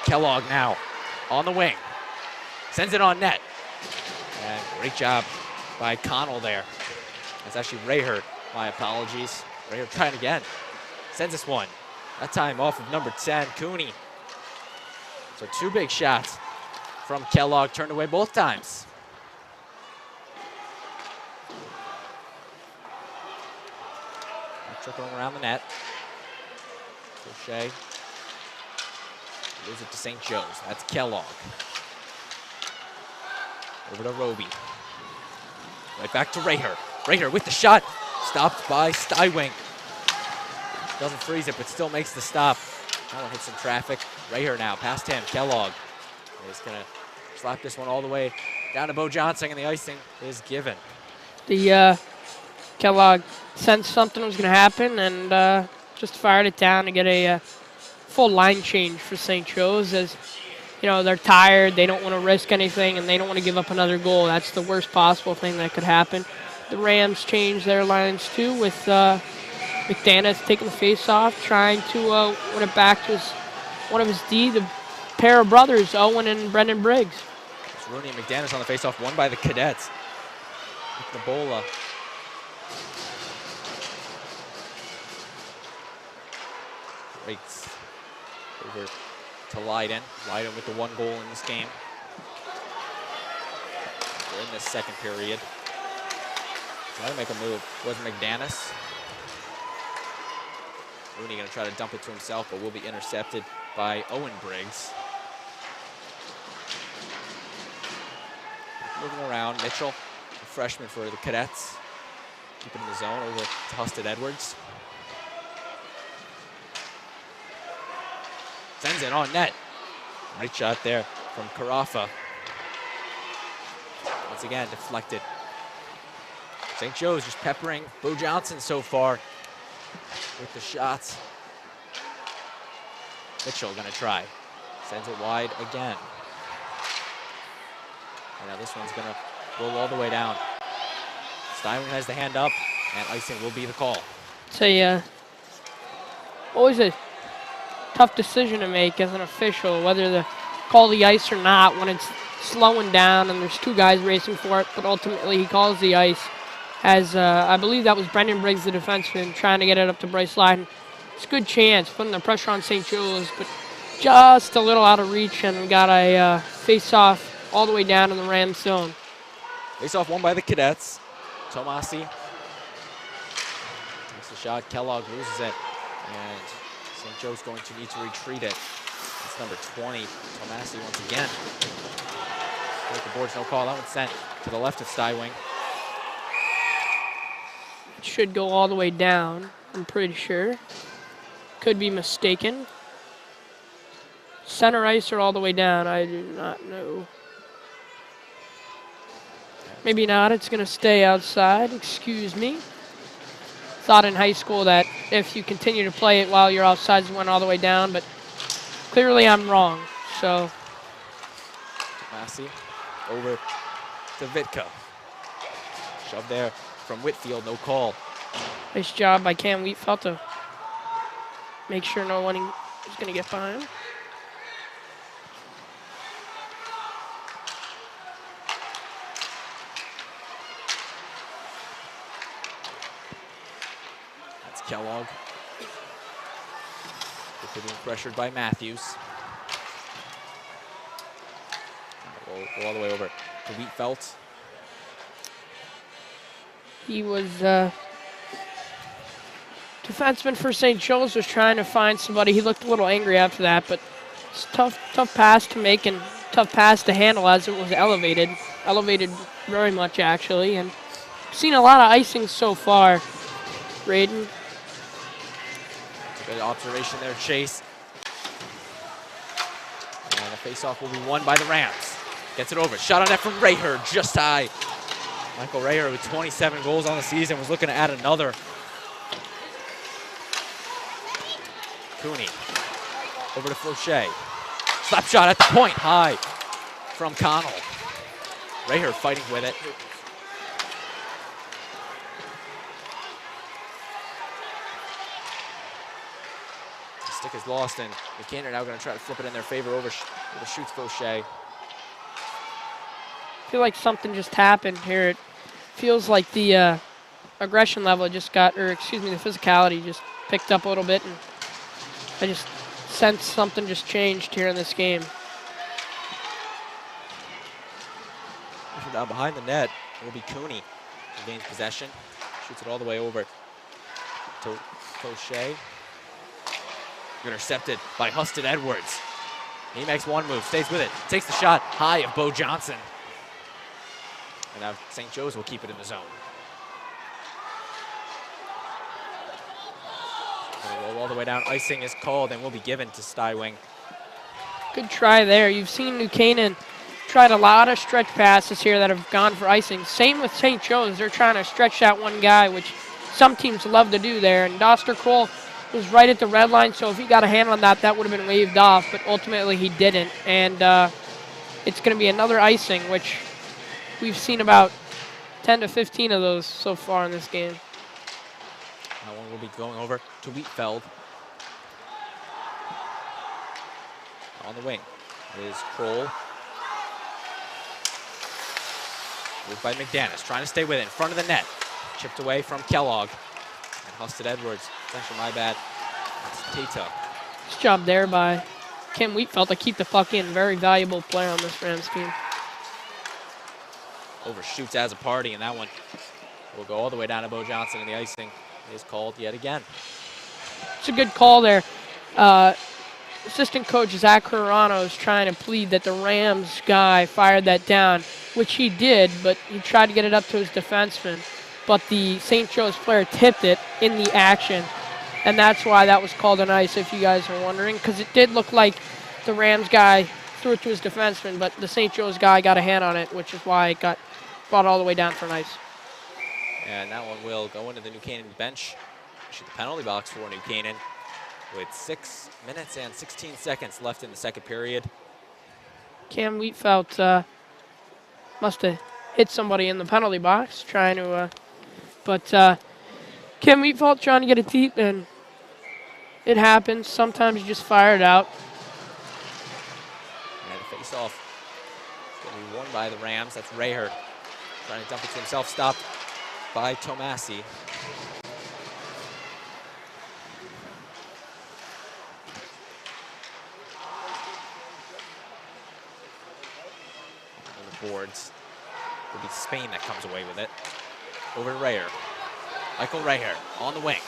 Kellogg now on the wing. Sends it on net. And great job by Connell there. That's actually Raher. My apologies. Raher trying again. Sends this one. That time off of number 10, Cooney. So 2 big shots from Kellogg, turned away both times. Trickling around the net. Crochet. Gives it to St. Joe's. That's Kellogg. Over to Roby. Right back to Raher. Raher with the shot. Stopped by Stywing. Doesn't freeze it, but still makes the stop. That one hits some traffic. Raher now past him. Kellogg is going to slap this one all the way down to Bo Johnson, and the icing is given. The Kellogg sensed something was going to happen and just fired it down to get a full line change for St. Joe's. As you know, they're tired, they don't want to risk anything, and they don't want to give up another goal. That's the worst possible thing that could happen. The Rams changed their lines too, with McDanis taking the face off, trying to win it back to one of his D, the pair of brothers, Owen and Brendan Briggs. It's Rooney and McDanis on the face-off, won by the Cadets. Nabola. Breaks over to Leiden. Leiden with the 1 goal in this game. We're in this second period. Trying to make a move. Was McDanis. Rooney going to try to dump it to himself, but will be intercepted by Owen Briggs. Moving around, Mitchell, a freshman for the Cadets. Keep it in the zone over to Husted Edwards. Sends it on net. Great shot there from Carafa. Once again, deflected. St. Joe's just peppering Bo Johnson so far with the shots. Mitchell gonna try. Sends it wide again. And now this one's gonna roll all the way down. Steinway has the hand up, and icing will be the call. It's a always a tough decision to make as an official, whether to call the ice or not when it's slowing down and there's two guys racing for it, but ultimately he calls the ice as I believe that was Brendan Briggs, the defenseman, trying to get it up to Bryce Lyden. It's a good chance, putting the pressure on St. Joe's, but just a little out of reach, and we got a face-off all the way down in the Rams zone. Face-off won by the Cadets. Tomasi takes the shot. Kellogg loses it, and St. Joe's going to need to retreat it. That's number 20, Tomasi once again. Break the boards, no call. That one's sent to the left of Stywing. It should go all the way down, I'm pretty sure. Could be mistaken. Center ice or all the way down, I do not know. Maybe not, it's gonna stay outside, excuse me. Thought in high school that if you continue to play it while you're outside, it went all the way down, but clearly I'm wrong, so. Massey over to Vitka. Shove there from Whitfield, no call. Nice job by Cam Wheatfeld to make sure no one is gonna get behind. Kellogg. They're being pressured by Matthews. Go all the way over to Wheatfeld. He was defenseman for St. Joe's, was trying to find somebody. He looked a little angry after that, but it's tough pass to make and tough pass to handle as it was elevated very much actually, and seen a lot of icing so far. Braden. Good observation there, Chase. And the faceoff will be won by the Rams. Gets it over. Shot on net from Raher, just high. Michael Raher with 27 goals on the season was looking to add another. Cooney over to Fauché. Slap shot at the point, high from Connell. Raher fighting with it. Stick is lost, and the Canaan are now going to try to flip it in their favor over shoots Fauché. I feel like something just happened here. It feels like the aggression level just got, or excuse me, the physicality just picked up a little bit, and I just sense something just changed here in this game. Down behind the net will be Cooney, who gains possession, shoots it all the way over to Fauché. Intercepted by Huston Edwards. He makes one move, stays with it, takes the shot high of Bo Johnson. And now St. Joe's will keep it in the zone. Gonna roll all the way down. Icing is called and will be given to Stywing. Good try there. You've seen New Canaan tried a lot of stretch passes here that have gone for icing. Same with St. Joe's. They're trying to stretch that one guy, which some teams love to do there. And Doster Cole was right at the red line, so if he got a hand on that, that would have been waved off, but ultimately he didn't. And it's going to be another icing, which we've seen about 10 to 15 of those so far in this game. That one will be going over to Wheatfeld. On the wing is Kroll. Moved by McDanis, trying to stay with it in front of the net. Chipped away from Kellogg. And Husted Edwards. Actually, my bad. That's Tata. Nice job there by Kim Wheatfeld to keep the puck in. Very valuable player on this Rams team. Overshoots as a party, and that one will go all the way down to Bo Johnson, and the icing is called yet again. It's a good call there. Assistant coach Zach Carano is trying to plead that the Rams guy fired that down, which he did, but he tried to get it up to his defenseman. But the St. Joe's player tipped it in the action, and that's why that was called an ice, if you guys are wondering, because it did look like the Rams guy threw it to his defenseman, but the St. Joe's guy got a hand on it, which is why it got brought all the way down for an ice. And that one will go into the New Canaan bench. Shoot the penalty box for New Canaan with 6 minutes and 16 seconds left in the second period. Cam Wheatfeld must have hit somebody in the penalty box trying to, but Cam Wheatfeld trying to get it deep, and It happens. Sometimes you just fire it out. And the face-off going to be won by the Rams. That's Raher trying to dump it to himself, stopped by Tomasi. On the boards. It'll be Spain that comes away with it. Over to Raher. Michael Raher on the wing.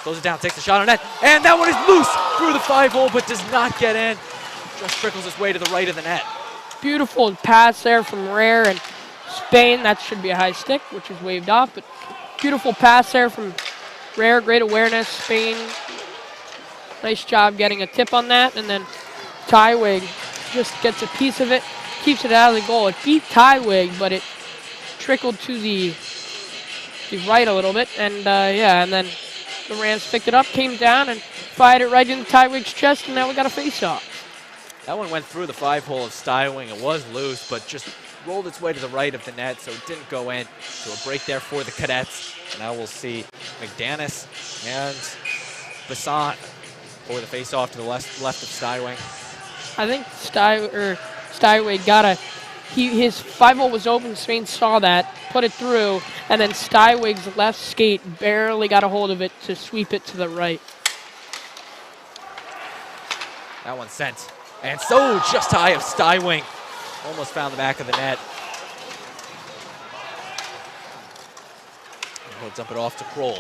Throws it down, takes the shot on net, and that one is loose through the 5-hole, but does not get in. Just trickles his way to the right of the net. Beautiful pass there from Rare and Spain. That should be a high stick, which is waved off, but beautiful pass there from Rare. Great awareness. Spain, nice job getting a tip on that, and then Tywig just gets a piece of it, keeps it out of the goal. It beat Tywig, but it trickled to the right a little bit, and and then the Rams picked it up, came down, and fired it right into Tywig's chest, and now we got a face-off. That one went through the 5-hole of Stywing. It was loose, but just rolled its way to the right of the net, so it didn't go in. So a break there for the Cadets. Now we'll see McDanis and Bassan for the face-off to the left of Stywing. I think Stywig got his 5-hole was open. Spain saw that, put it through, and then Stywig's left skate barely got a hold of it to sweep it to the right. That one sent. And so just high of Stywing. Almost found the back of the net. And he'll dump it off to Kroll.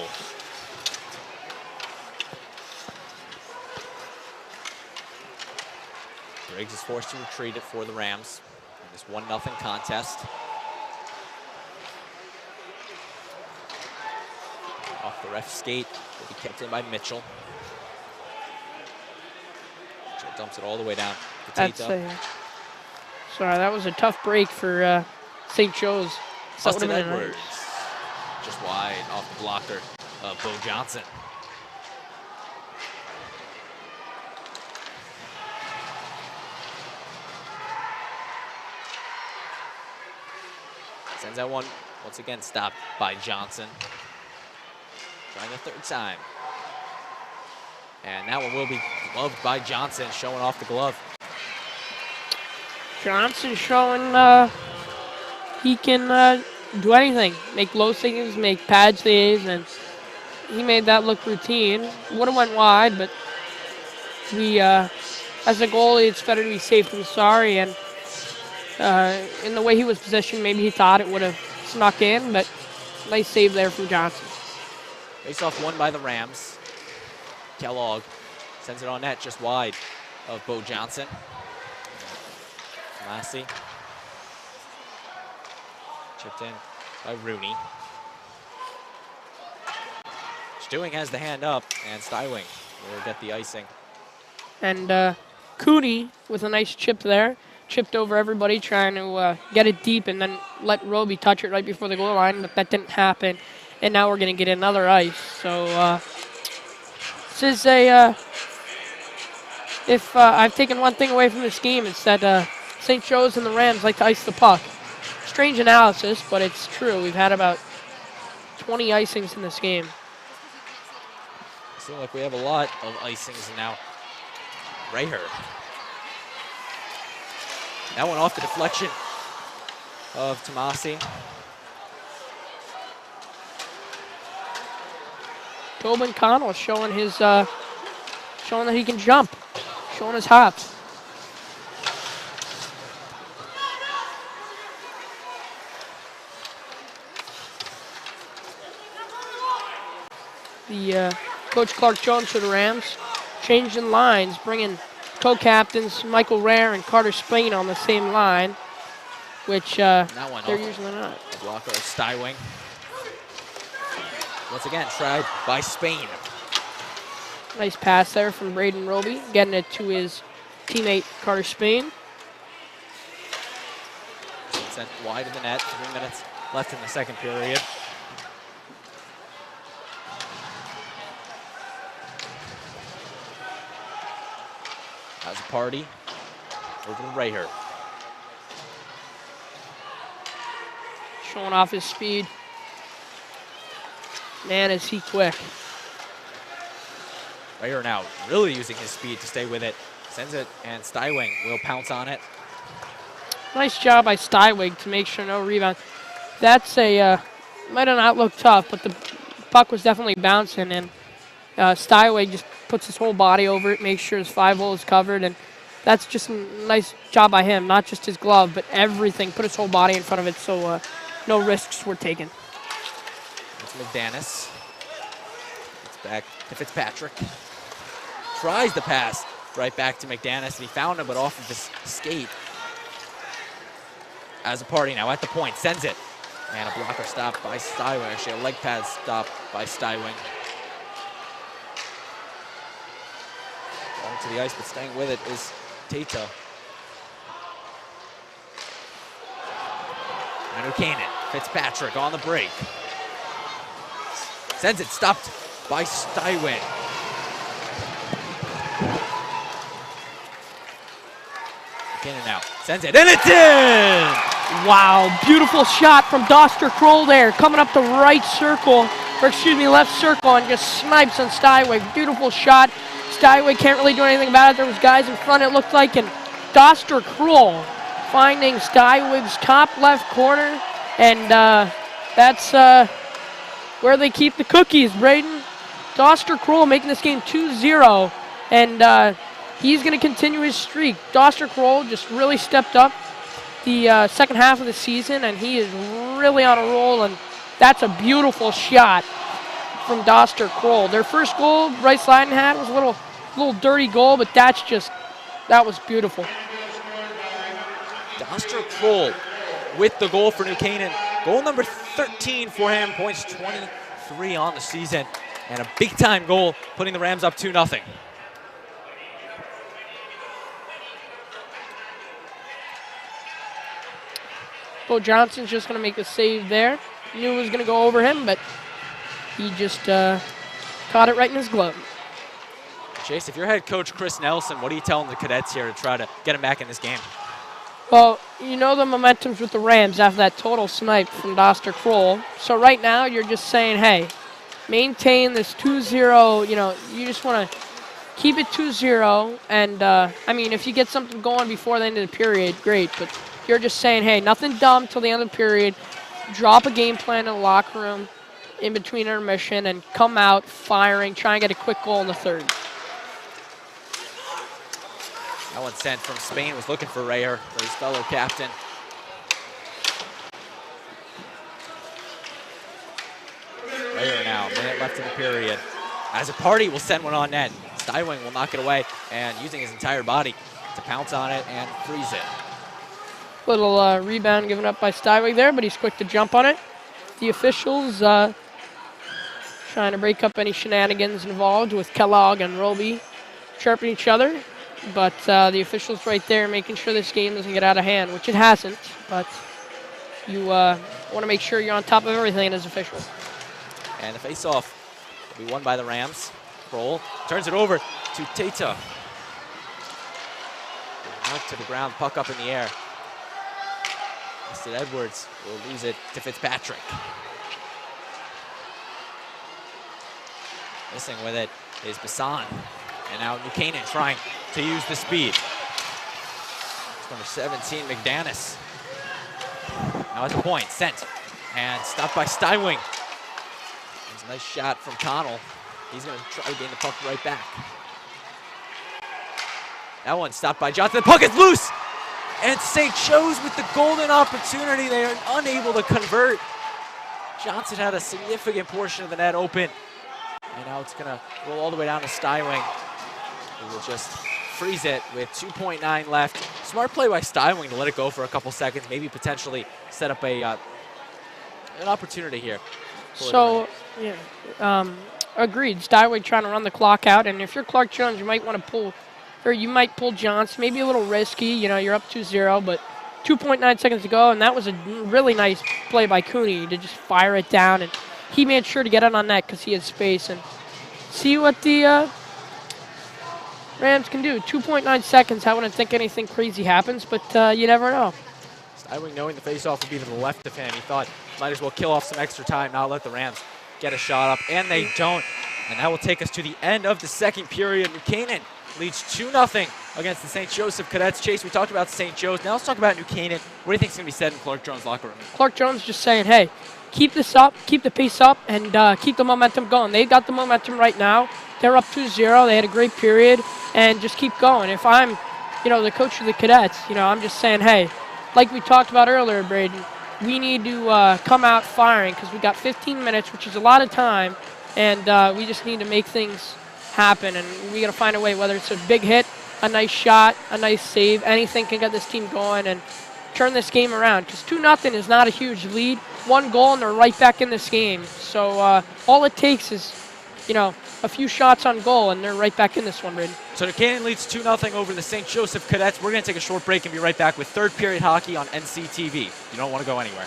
Briggs is forced to retreat it for the Rams in this 1-0 contest. Off the ref skate, will be kept in by Mitchell. Mitchell dumps it all the way down. Sorry, that was a tough break for St. Joe's. Austin Edwards, just wide off the blocker of Bo Johnson. Sends that one, once again stopped by Johnson. Trying the third time. And that one will be gloved by Johnson, showing off the glove. Johnson showing he can do anything. Make low signals, make pad saves, and he made that look routine. Would have went wide, but we, as a goalie, it's better to be safe than sorry. And in the way he was positioned, maybe he thought it would have snuck in, but nice save there from Johnson. Face-off won by the Rams. Kellogg sends it on net just wide of Bo Johnson. Lassie. Chipped in by Rooney. Stewing has the hand up, and Stywing will get the icing. And Cooney with a nice chip there. Chipped over everybody, trying to get it deep and then let Roby touch it right before the goal line, but that didn't happen. And now we're going to get another ice. So this is a, if I've taken one thing away from this game, it's that St. Joe's and the Rams like to ice the puck. Strange analysis, but it's true. We've had about 20 icings in this game. Seems like we have a lot of icings now. Raher. That one off the deflection of Tomasi. Tobin Connell showing his, showing that he can jump, showing his hops. The Coach Clark Jones for the Rams changing lines, bringing co-captains Michael Rare and Carter Spain on the same line, which they're usually not. The blocker of Stywing. Once again, tried by Spain. Nice pass there from Braden Roby, getting it to his teammate Carter Spain. Sent wide of the net, 3 minutes left in the second period. Has a party over to Raher. Showing off his speed. Man, is he quick. Rayer now really using his speed to stay with it. Sends it, and Stywing will pounce on it. Nice job by Stywig to make sure no rebound. That's a, might have not looked tough, but the puck was definitely bouncing, and Stywig just puts his whole body over it, makes sure his 5-hole is covered, and that's just a nice job by him, not just his glove, but everything. Put his whole body in front of it, so no risks were taken. It's McDanis. It's back to Fitzpatrick. Tries the pass right back to McDanis, and he found him, but off of his skate. As a party now at the point, sends it. And a blocker stop by Stywing. Actually, a leg pad stop by Stywing. Going to the ice, but staying with it is Tato. And Canaan. Fitzpatrick on the break. Sends it, stopped by Stywing. Canaan now sends it, and it's in! Wow, beautiful shot from Doster Kroll there, coming up the right circle, or excuse me, left circle, and just snipes on Stywig. Beautiful shot. Stywig can't really do anything about it. There was guys in front, it looked like, and Doster Kroll finding Stywig's top left corner, and that's where they keep the cookies, Braden. Doster Kroll making this game 2-0, and he's going to continue his streak. Doster Kroll just really stepped up the second half of the season, and he is really on a roll, and that's a beautiful shot from Doster Kroll. Their first goal, Bryce Lyden had, was a little dirty goal, but that was beautiful. Doster Kroll with the goal for New Canaan. Goal number 13 for him, points 23 on the season, and a big-time goal, putting the Rams up 2-0. Bo Johnson's just going to make a save there. Knew it was going to go over him, but he just caught it right in his glove. Chase, if you're head coach Chris Nelson, what are you telling the cadets here to try to get him back in this game? Well, you know the momentum's with the Rams after that total snipe from Doster Kroll. So right now you're just saying, hey, maintain this 2-0. You know, you just want to keep it 2-0. And, I mean, if you get something going before the end of the period, great. But you're just saying, hey, nothing dumb till the end of the period. Drop a game plan in the locker room in between intermission and come out firing, try and get a quick goal in the third. That one sent from Spain, was looking for Rayer, for his fellow captain. Rayer now, a minute left in the period. As a party will send one on net. Stywing will knock it away, and using his entire body to pounce on it and freeze it. Little rebound given up by Stywig there, but he's quick to jump on it. The officials trying to break up any shenanigans involved with Kellogg and Roby chirping each other. But the officials right there making sure this game doesn't get out of hand, which it hasn't. But you want to make sure you're on top of everything as officials. And the face-off will be won by the Rams. Kroll turns it over to Tata. Knocked to the ground, puck up in the air. Instead, Edwards will lose it to Fitzpatrick. Missing with it is Bassan. And now New Canaan trying to use the speed. It's number 17, McDanis. Now at the point, sent. And stopped by Stywing. There's a nice shot from Connell. He's going to try to gain the puck right back. That one stopped by Johnson. The puck is loose! And St. Joe's with the golden opportunity. They are unable to convert. Johnson had a significant portion of the net open. And now it's going to roll all the way down to Stywing. He will just freeze it with 2.9 left. Smart play by Stywing to let it go for a couple seconds. Maybe potentially set up a an opportunity here. So, yeah, agreed. Stywig trying to run the clock out. And if you're Clark Jones, you might want to pull, or you might pull Johnson. Maybe a little risky. You know, you're up 2-0, but 2.9 seconds to go. And that was a really nice play by Cooney to just fire it down. And he made sure to get it on net because he had space. And see what the Rams can do. 2.9 seconds. I wouldn't think anything crazy happens, but you never know. Stywing, knowing the faceoff would be to the left of him, he thought might as well kill off some extra time, not let the Rams get a shot up, and they don't. And that will take us to the end of the second period. New Canaan leads 2-0 against the St. Joseph Cadets. Chase, we talked about St. Joe's. Now let's talk about New Canaan. What do you think is going to be said in Clark Jones' locker room? Clark Jones just saying, hey, keep this up, keep the pace up, and keep the momentum going. They got the momentum right now. They're up 2-0. They had a great period, and just keep going. If I'm, the coach of the Cadets, I'm just saying, hey, like we talked about earlier, Braden, we need to come out firing because we got 15 minutes, which is a lot of time, and we just need to make things happen. And we got to find a way, whether it's a big hit, a nice shot, a nice save, anything can get this team going and turn this game around. Because 2-0 is not a huge lead. One goal and they're right back in this game. So all it takes is, a few shots on goal and they're right back in this one, Braden. So New Canaan leads 2-0 over the St. Joseph Cadets. We're going to take a short break and be right back with third period hockey on NCTV. You don't want to go anywhere.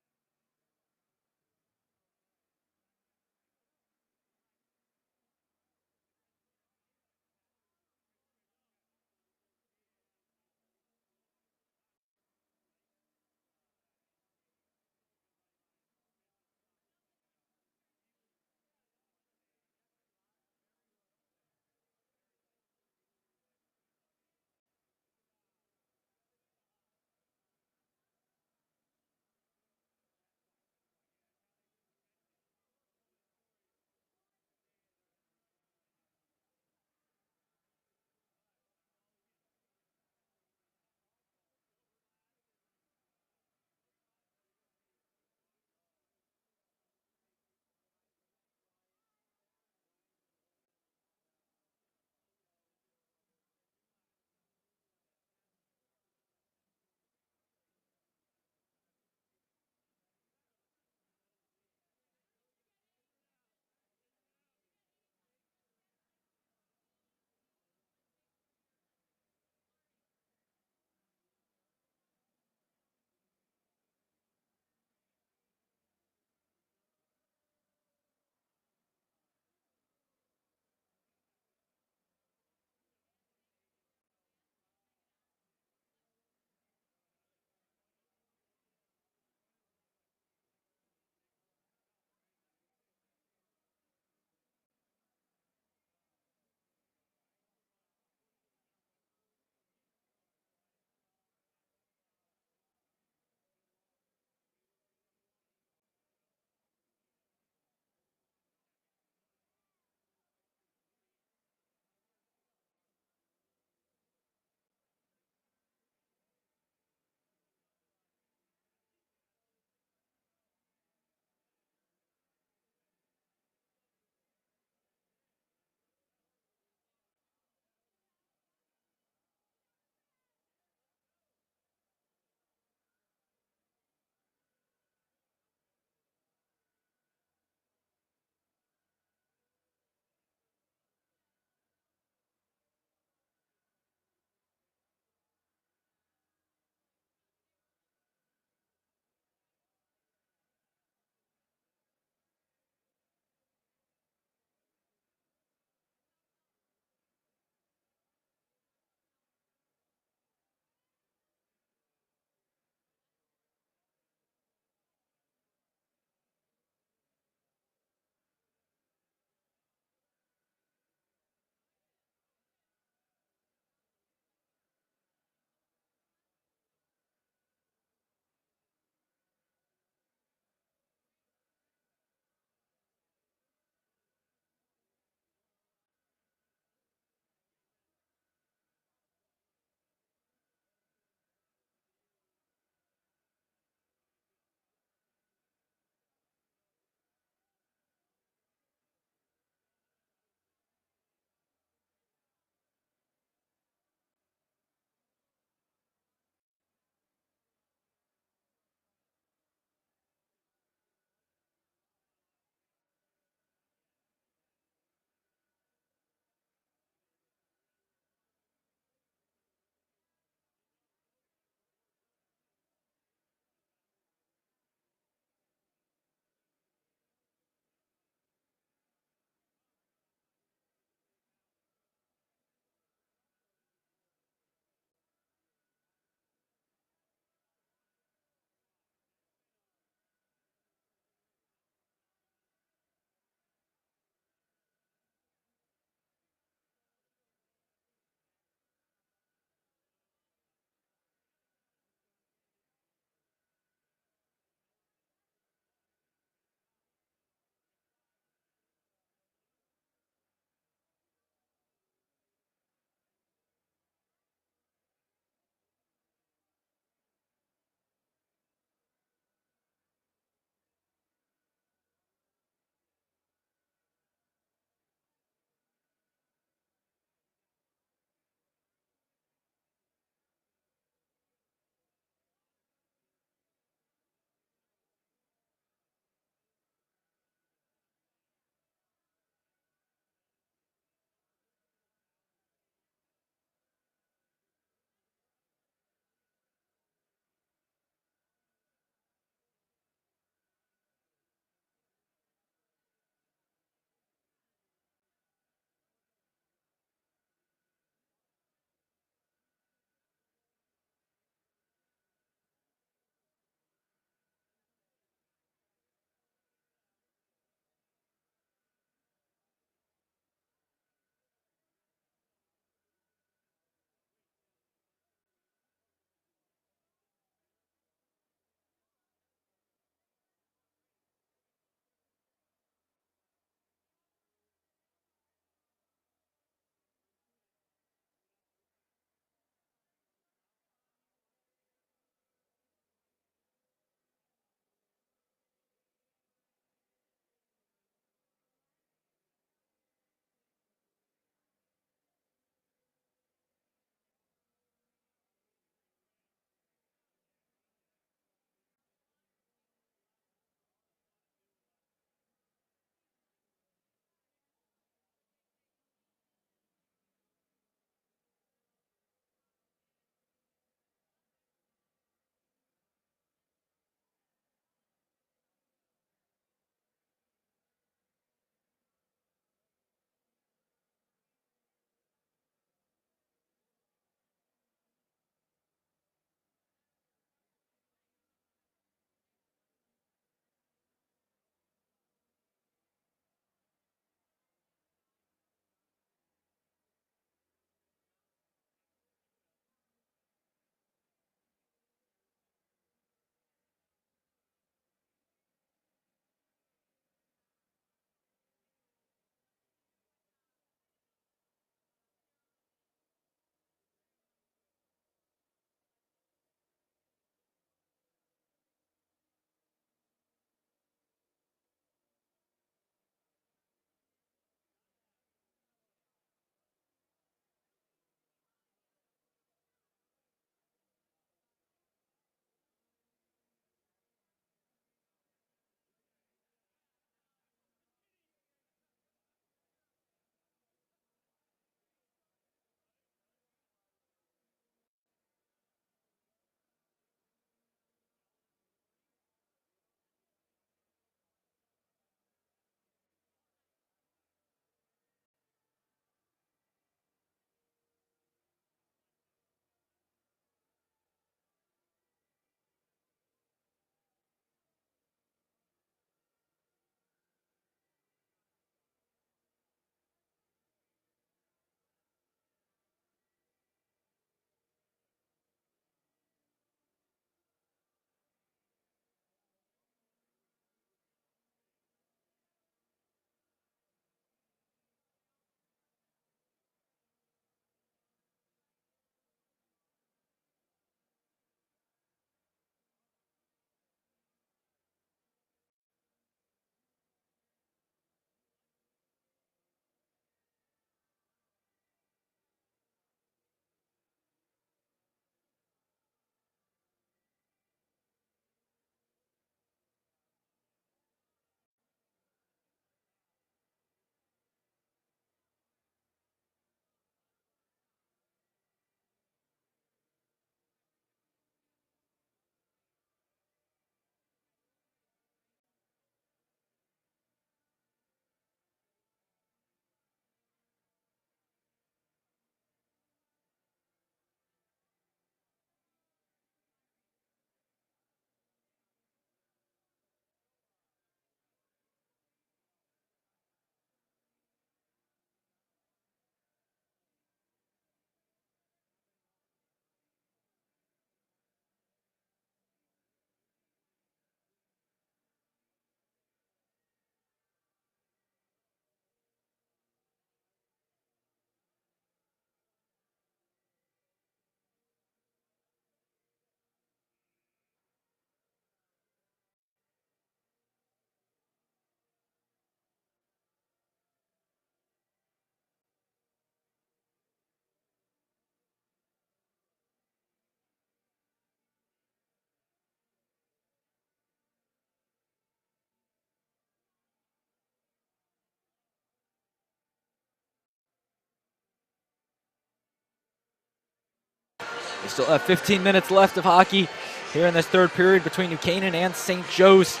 We still have 15 minutes left of hockey here in this third period between New Canaan and St. Joe's.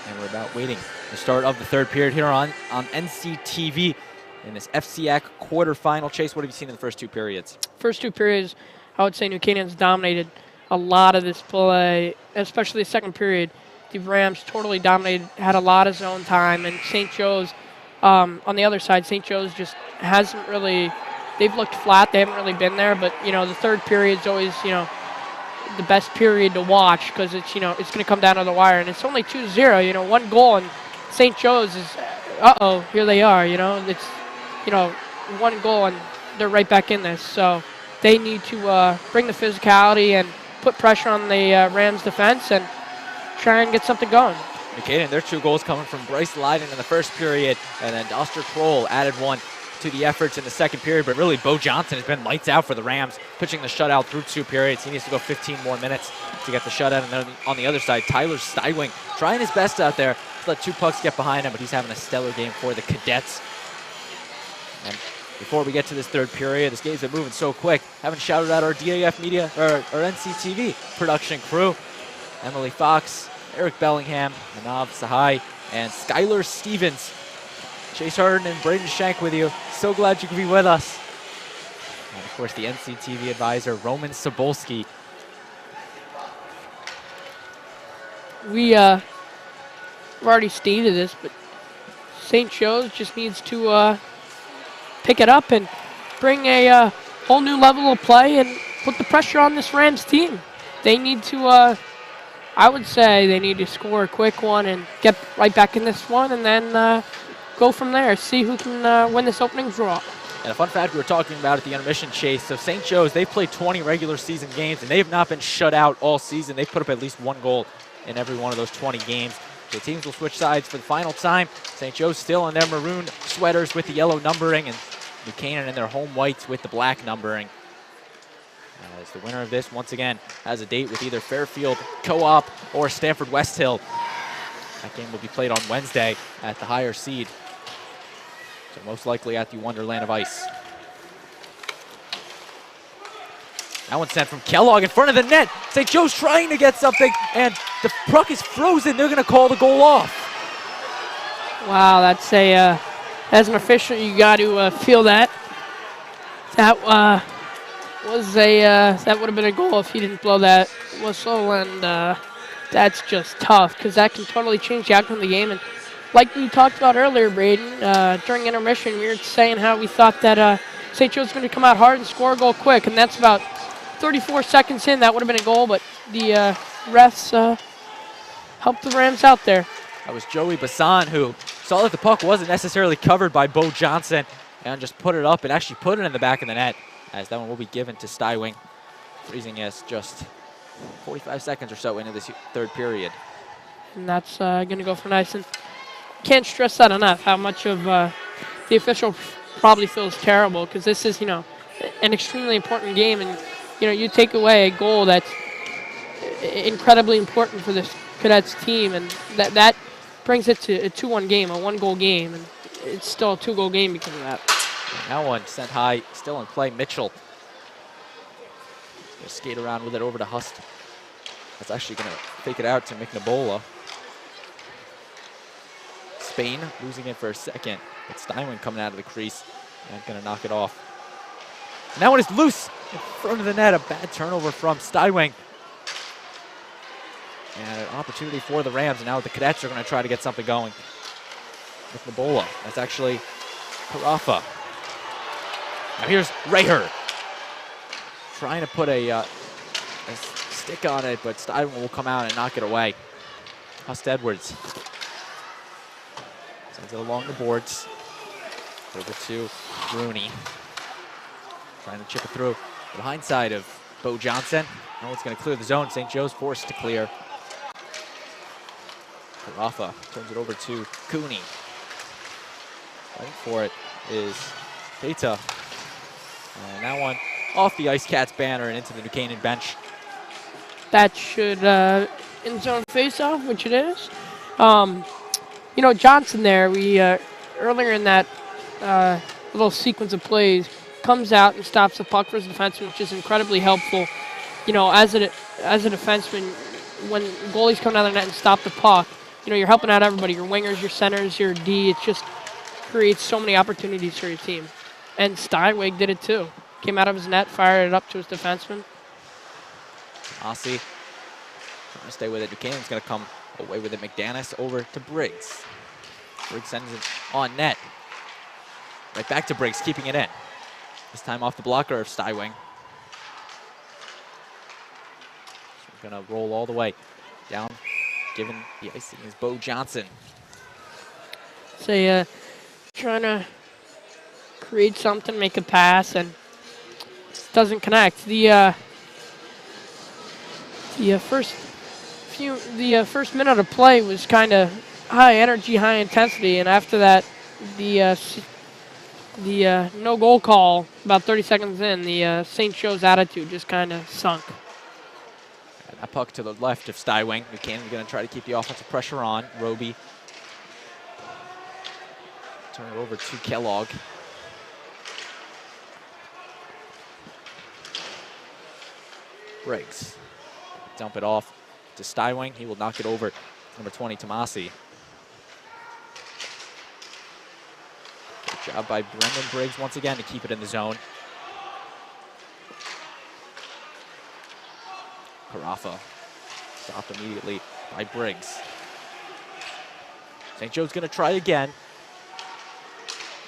And we're about waiting the start of the third period here on NCTV in this FCIAC quarterfinal. Chase, what have you seen in the first two periods? First two periods, I would say New Canaan's dominated a lot of this play, especially the second period. The Rams totally dominated, had a lot of zone time, and St. Joe's, on the other side, St. Joe's just hasn't really, they've looked flat, they haven't really been there, but, the third period's always, the best period to watch because it's, it's going to come down to the wire, and it's only 2-0, one goal, and St. Joe's is, here they are, it's, one goal, and they're right back in this, so they need to bring the physicality and put pressure on the Rams defense and try and get something going. New Canaan, their two goals coming from Bryce Leiden in the first period, and then Doster Kroll added one to the efforts in the second period, but really Bo Johnson has been lights out for the Rams, pitching the shutout through two periods. He needs to go 15 more minutes to get the shutout, and then on the other side, Tyler Steiwing trying his best out there to let two pucks get behind him, but he's having a stellar game for the Cadets. And before we get to this third period, this game's been moving so quick. Haven't shouted out our DAF media, or NCTV production crew. Emily Fox, Eric Bellingham, Manav Sahai, and Skylar Stevens. Chase Harden and Braden Shank with you. So glad you could be with us. And of course, the NCTV advisor, Roman Sobolski. We've already stated this, but St. Joe's just needs to pick it up and bring a whole new level of play and put the pressure on this Rams team. They need to, I would say they need to score a quick one and get right back in this one and then go from there, see who can win this opening draw. And a fun fact we were talking about at the intermission, Chase, so St. Joe's, they've played 20 regular season games, and they have not been shut out all season. They've put up at least one goal in every one of those 20 games. The teams will switch sides for the final time. St. Joe's still in their maroon sweaters with the yellow numbering, and New Canaan in their home whites with the black numbering. As the winner of this, once again, has a date with either Fairfield Co-op or Stanford West Hill. That game will be played on Wednesday at the higher seed. So most likely at the Wonderland of Ice. That one sent from Kellogg in front of the net. St. Joe's trying to get something, and the puck is frozen. They're going to call the goal off. Wow, that's a, as an official, you got to feel that. That was that would have been a goal if he didn't blow that whistle, and that's just tough because that can totally change the outcome of the game. And like we talked about earlier, Braden, during intermission, we were saying how we thought that St. Joe's was going to come out hard and score a goal quick, and that's about 34 seconds in. That would have been a goal, but the refs helped the Rams out there. That was Joey Bassan, who saw that the puck wasn't necessarily covered by Bo Johnson and just put it up and actually put it in the back of the net, as that one will be given to Steiwing, freezing us just 45 seconds or so into this third period. And that's going to go for nice. And can't stress that enough, how much of the official probably feels terrible, because this is, an extremely important game, and, you take away a goal that's incredibly important for this Cadets team, and that brings it to a 2-1 game, a 1-goal game, and it's still a 2-goal game because of that. And that one sent high, still in play. Mitchell gonna skate around with it over to Hust. That's actually going to fake it out to McNabola. Spain losing it for a second, but Steinway coming out of the crease and going to knock it off. And that one is loose in front of the net. A bad turnover from Steinway. And an opportunity for the Rams, and now the Cadets are going to try to get something going. McNabola, that's actually Carafa. Now here's Raher. Trying to put a stick on it, but Steinway will come out and knock it away. Hust Edwards sends it along the boards. Over to Rooney. Trying to chip it through the behind side of Bo Johnson. Now it's going to clear the zone. St. Joe's forced to clear. Carafa turns it over to Cooney. Fighting for it is Peta. And that one off the Ice Cats banner and into the New Canaan bench. That should in zone face-off, which it is. Johnson there, we earlier in that little sequence of plays, comes out and stops the puck for his defense, which is incredibly helpful. you know, as a defenseman, when goalies come down the net and stop the puck, you know, you're helping out everybody. Your wingers, your centers, your D. It just creates so many opportunities for your team. And Steinweg did it too. Came out of his net, fired it up to his defenseman. Aussie trying to stay with it. Buchanan's going to come away with it. McDanis over to Briggs. Briggs sends it on net. Right back to Briggs, keeping it in. This time off the blocker of Steinweg. So going to roll all the way down. Given the icing is Bo Johnson. So, trying to create something, make a pass, and it doesn't connect. The first minute of play was kind of high energy, high intensity, and after that, the no goal call about 30 seconds in, the St. Joe's attitude just kind of sunk. And that puck to the left of Steinweg. Buchanan's going to try to keep the offensive pressure on. Roby. Turn it over to Kellogg. Briggs. Dump it off to Steinweg. He will knock it over. Number 20, Tomasi. Good job by Brendan Briggs once again to keep it in the zone. Carafa stopped immediately by Briggs. St. Joe's going to try again.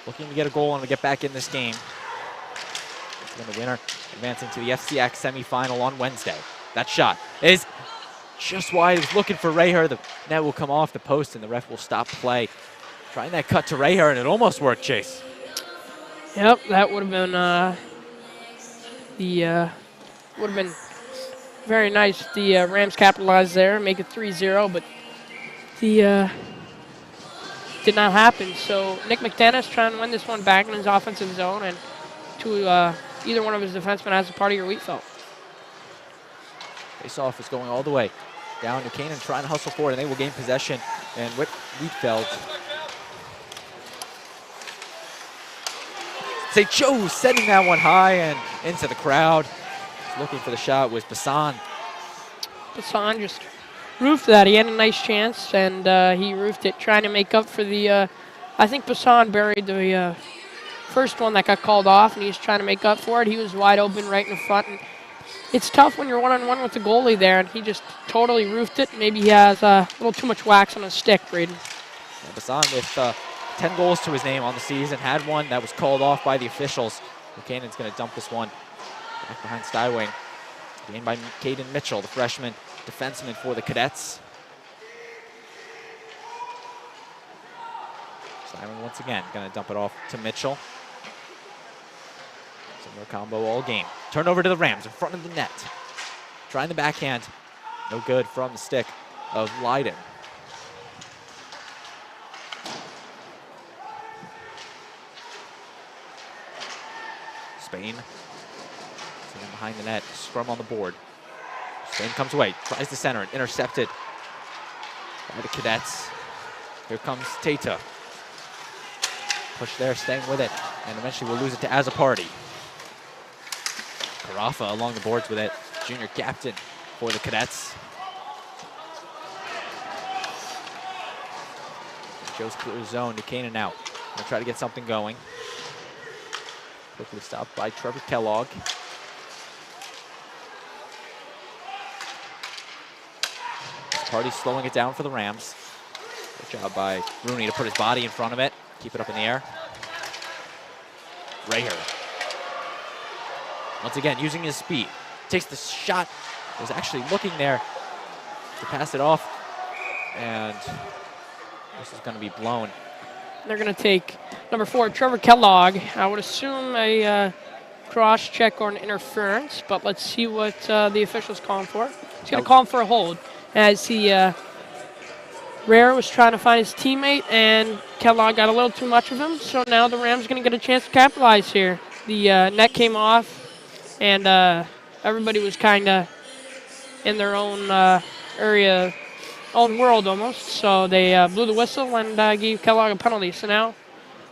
Looking to get a goal and to get back in this game. And the winner advancing to the FCIAC semifinal on Wednesday. That shot is just wide. He was looking for Reher. The net will come off the post and the ref will stop play. Trying that cut to Reher and it almost worked, Chase. Yep, that would have been would have been very nice. The Rams capitalized there, make it 3-0, but the did not happen. So Nick McDanis trying to win this one back in his offensive zone and to either one of his defensemen as a part of your Wheatfeld. Face-off is going all the way down to Canaan, trying to hustle forward, and they will gain possession. And with Wheatfeld, St. Joe setting that one high and into the crowd. Looking for the shot was Bassan. Bassan just roofed that. He had a nice chance, and he roofed it, trying to make up for the, I think Bassan buried the first one that got called off, and he was trying to make up for it. He was wide open right in the front. And it's tough when you're one-on-one with the goalie there, and he just totally roofed it. Maybe he has a little too much wax on his stick, Braden. Yeah, Bassan with 10 goals to his name on the season, had one that was called off by the officials. Buchanan's going to dump this one back behind Steinweg. Gained by Caden Mitchell, the freshman defenseman for the Cadets. Steinweg once again going to dump it off to Mitchell. Similar combo all game. Turnover to the Rams in front of the net. Trying the backhand. No good from the stick of Leiden. Spain sitting behind the net. Scrum on the board. Spain comes away. Tries to center it. Intercepted by the Cadets. Here comes Tata. Push there, staying with it. And eventually we'll lose it to Azzopardi. Carafa along the boards with it. Junior captain for the Cadets. Joe's clear zone to Canaan now. Gonna try to get something going. Quickly stopped by Trevor Kellogg. Party slowing it down for the Rams. Good job by Rooney to put his body in front of it. Keep it up in the air. Reher. Once again, using his speed. Takes the shot. Was actually looking there to pass it off. And this is going to be blown. They're going to take number 4, Trevor Kellogg. I would assume a cross-check or an interference, but let's see what the official's calling for. He's going to call him for a hold as he Rare was trying to find his teammate, and Kellogg got a little too much of him, so now the Rams are going to get a chance to capitalize here. The net came off, and everybody was kind of in their own area, own world almost, so they blew the whistle and gave Kellogg a penalty. So now,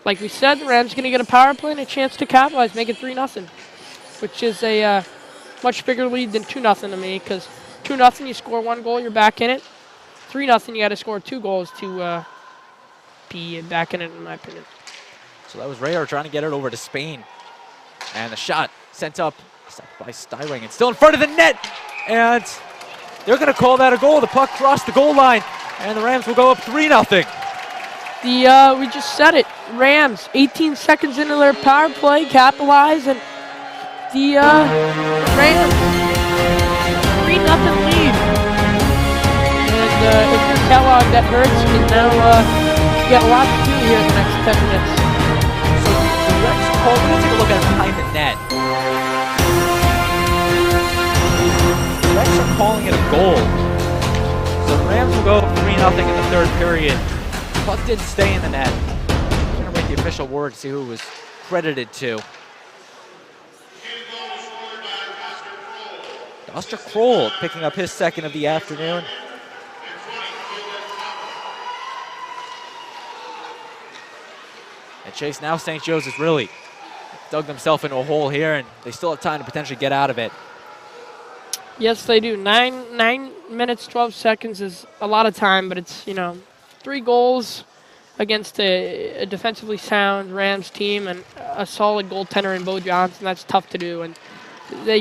like we said, the Rams are going to get a power play and a chance to capitalize, make it 3-0, which is a much bigger lead than 2-0 to me, because 2-0, you score 1 goal, you're back in it. 3-0, you got to score 2 goals to be back in it, in my opinion. So that was Rayer trying to get it over to Spain. And the shot sent up by Stywing. It's still in front of the net. And they're going to call that a goal. The puck crossed the goal line. And the Rams will go up 3-0. We just said it. Rams, 18 seconds into their power play, capitalize, and the Rams, 3-0 lead. And if you're Kellogg, that hurts, and now you got a lot to do here in the next 10 minutes. So the Rams call, we're going to take a look at it behind the net. The Rams are calling it a goal. So the Rams will go 3-0 in the third period. The puck didn't stay in the net. I'm going to read the official word to see who it was credited to. Oster Kroll picking up his second of the afternoon. And Chase, now St. Joe's has really dug themselves into a hole here, and they still have time to potentially get out of it. Yes, they do. 9 minutes, 12 seconds is a lot of time, but it's, 3 goals against a defensively sound Rams team and a solid goaltender in Bo Johnson. That's tough to do, and they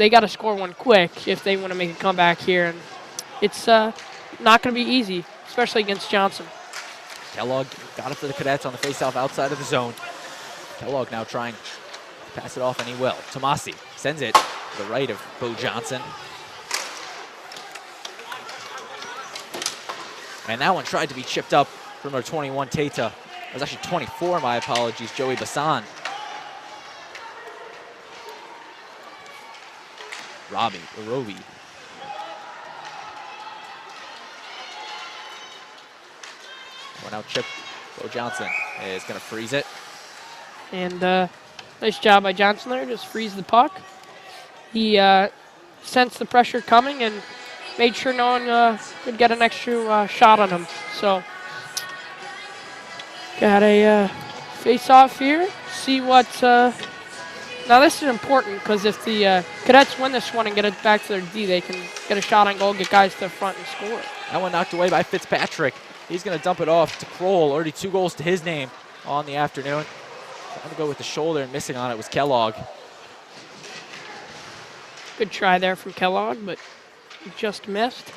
got to score one quick if they want to make a comeback here, and it's not going to be easy, especially against Johnson. Kellogg got it for the Cadets on the faceoff outside of the zone. Kellogg now trying to pass it off, and he will. Tomasi sends it to the right of Bo Johnson. And that one tried to be chipped up from our 21, Tata. It was actually 24, my apologies, Joey Bassan. Roby. Well, now chip. Bo Johnson is going to freeze it. And nice job by Johnson there, just freeze the puck. He sensed the pressure coming and made sure no one could get an extra shot on him. So, got a face-off here. See what... now this is important because if the Cadets win this one and get it back to their D, they can get a shot on goal, get guys to the front and score. That one knocked away by Fitzpatrick. He's going to dump it off to Kroll. Already 2 goals to his name on the afternoon. Trying to go with the shoulder, and missing on it was Kellogg. Good try there from Kellogg, but just missed.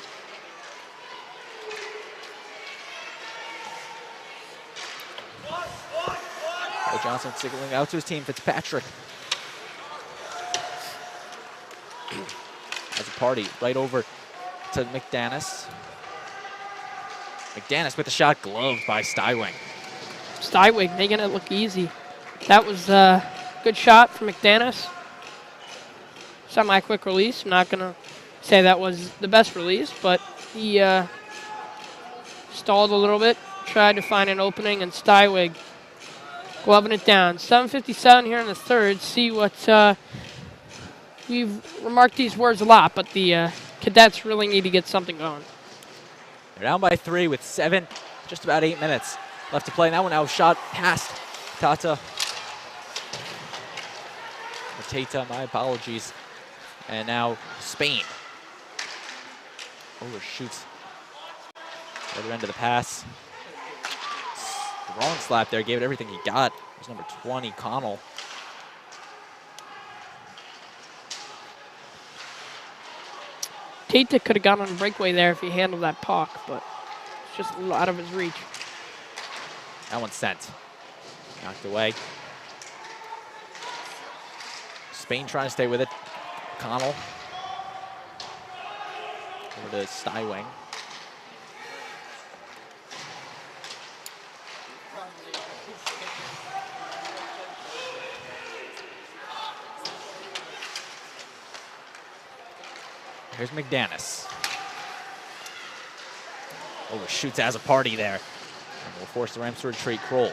Bo Johnson signaling out to his team, Fitzpatrick. As a party right over to McDanis. McDanis with the shot, gloved by Stywing. Stywing making it look easy. That was a good shot from McDanis. Semi-quick release. I'm not going to say that was the best release, but he stalled a little bit, tried to find an opening, and Stywig gloving it down. 7:57 here in the third. See what we've remarked these words a lot, but the Cadets really need to get something going. They're down by 3 with 7, just about 8 minutes left to play. And that one now shot past Tata. Tata, my apologies. And now Spain. Overshoots the other end of the pass. The wrong slap there, gave it everything he got. It was number 20, Connell. Tata could have gotten on a breakaway there if he handled that puck, but it's just a little out of his reach. That one's sent. Knocked away. Spain trying to stay with it. Connell. Over to Stywing. Here's McDanis. Overshoots Azzopardi there. And will force the Rams to retreat. Kroll.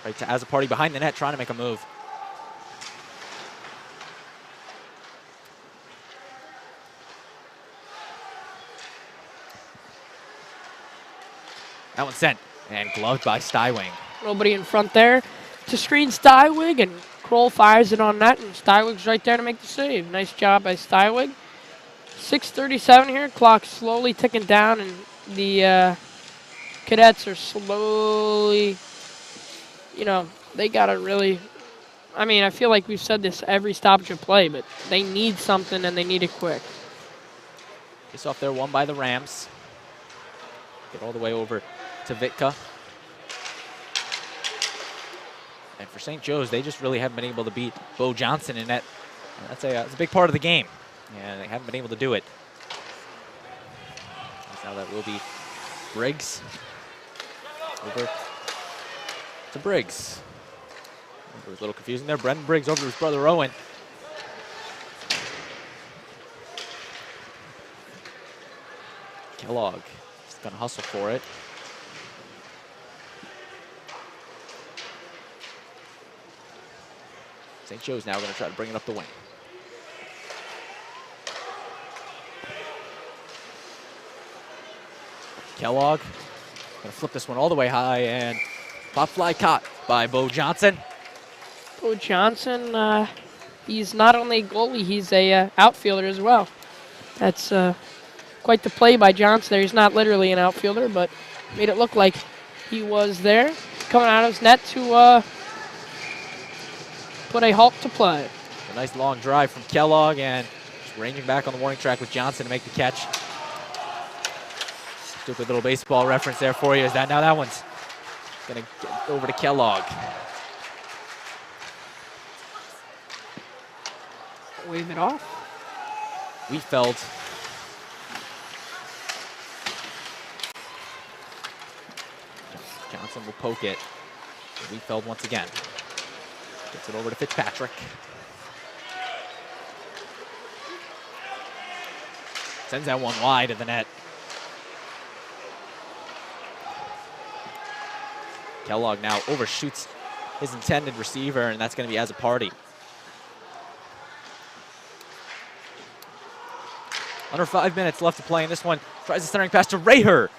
Right to Azzopardi behind the net, trying to make a move. That one's sent and gloved by Stywing. Nobody in front there to screen Stywig, and Kroll fires it on net, and Stywig's right there to make the save. Nice job by Stywig. 6:37 here. Clock slowly ticking down, and the Cadets are slowly, they got to really, I feel like we've said this every stoppage of play, but they need something, and they need it quick. Face off there, won by the Rams. Get all the way over to Vitka. And for St. Joe's, they just really haven't been able to beat Bo Johnson in net. That's a big part of the game, and they haven't been able to do it. Now that will be Briggs. Over to Briggs. It was a little confusing there. Brendan Briggs over to his brother Owen. Kellogg is going to hustle for it. St. Joe's now going to try to bring it up the wing. Kellogg going to flip this one all the way high, and pop fly caught by Bo Johnson. Bo Johnson, he's not only a goalie, he's a outfielder as well. That's quite the play by Johnson there. He's not literally an outfielder, but made it look like he was there. Coming out of his net to put a halt to play. A nice long drive from Kellogg, and just ranging back on the warning track with Johnson to make the catch. Stupid little baseball reference there for you. Now that one's going to get over to Kellogg. Wave it off. Wheatfeld. Johnson will poke it. Wheatfeld once again. Gets it over to Fitzpatrick. Sends that one wide of the net. Kellogg now overshoots his intended receiver, and that's going to be as a party. Under 5 minutes left to play in this one. Tries the centering pass to Raher.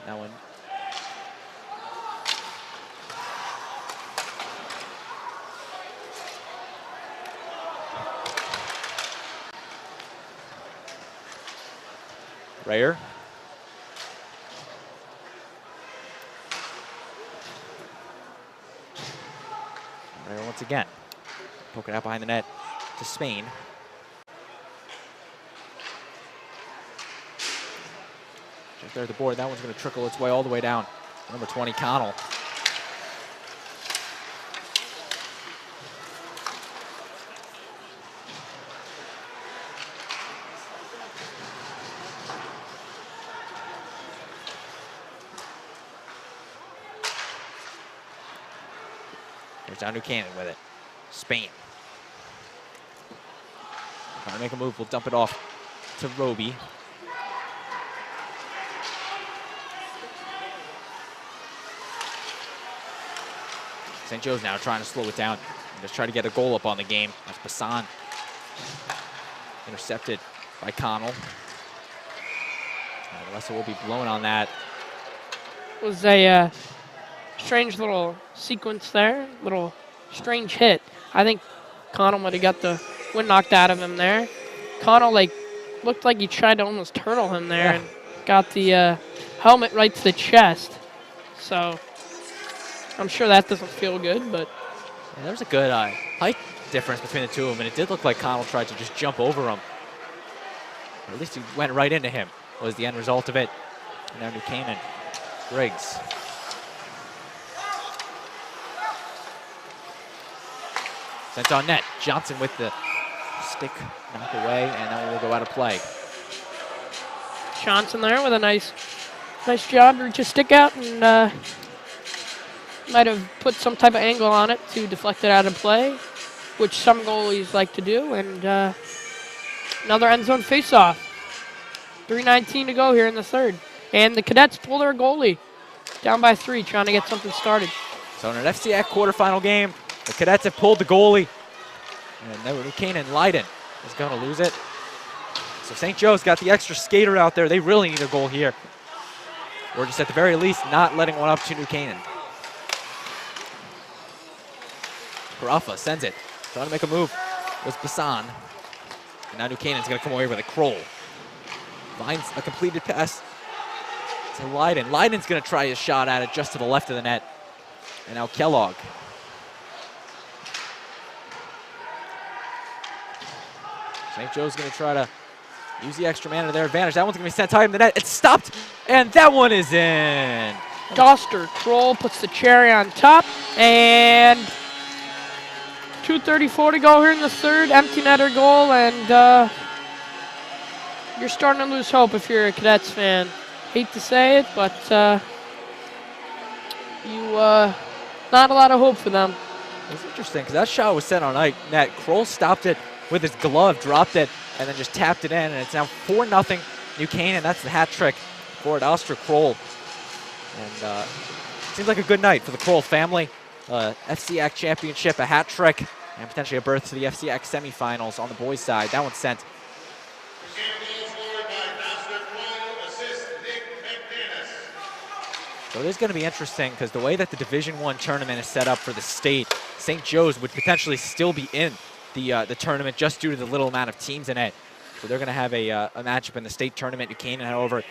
That one. Raher. Raher once again. Poking out behind the net to Spain. Just there at the board. That one's going to trickle its way all the way down. Number 20, Connell. Here's down to Canaan with it. Spain. Trying to make a move. We'll dump it off to Roby. St. Joe's now trying to slow it down and just try to get a goal up on the game. That's Bassan. Intercepted by Connell. The whistle will be blown on that. It was a strange little sequence there, little strange hit. I think Connell might have got the wind knocked out of him there. Connell looked like he tried to almost turtle him there, and got the helmet right to the chest. So I'm sure that doesn't feel good, but yeah, there's a good height difference between the two of them, and it did look like Connell tried to just jump over him. Or at least he went right into him, was the end result of it. And now New Canaan. Briggs. Sent on net. Johnson with the stick knocked away, and that one will go out of play. Johnson there with a nice job to just stick out, and might have put some type of angle on it to deflect it out of play, which some goalies like to do. And another end zone faceoff. 3:19 to go here in the third. And the Cadets pull their goalie down by 3, trying to get something started. So in an FCIAC quarterfinal game, the Cadets have pulled the goalie. And New Canaan Leiden is going to lose it. So St. Joe's got the extra skater out there. They really need a goal here. or just at the very least not letting one up to New Canaan. Carafa sends it, trying to make a move. Was Bassan. And now New Canaan's going to come away with a Kroll. Finds a completed pass to Leiden. Leiden's going to try his shot at it just to the left of the net. And now Kellogg. St. Joe's going to try to use the extra man to their advantage. That one's going to be sent high in the net. It's stopped, and that one is in. Doster Kroll puts the cherry on top, and 2:34 to go here in the third. Empty netter goal, and you're starting to lose hope if you're a Cadets fan. Hate to say it, but not a lot of hope for them. It's interesting because that shot was sent on net. Kroll stopped it with his glove, dropped it, and then just tapped it in, and it's now 4-0 New Canaan. That's the hat trick for Doster Kroll. And seems like a good night for the Kroll family. FCIAC championship, a hat trick, and potentially a berth to the FCIAC semifinals on the boys' side. That one's sent. So it is going to be interesting because the way that the Division I tournament is set up for the state, St. Joe's would potentially still be in the tournament just due to the little amount of teams in it. So they're going to have a matchup in the state tournament. New Canaan, however,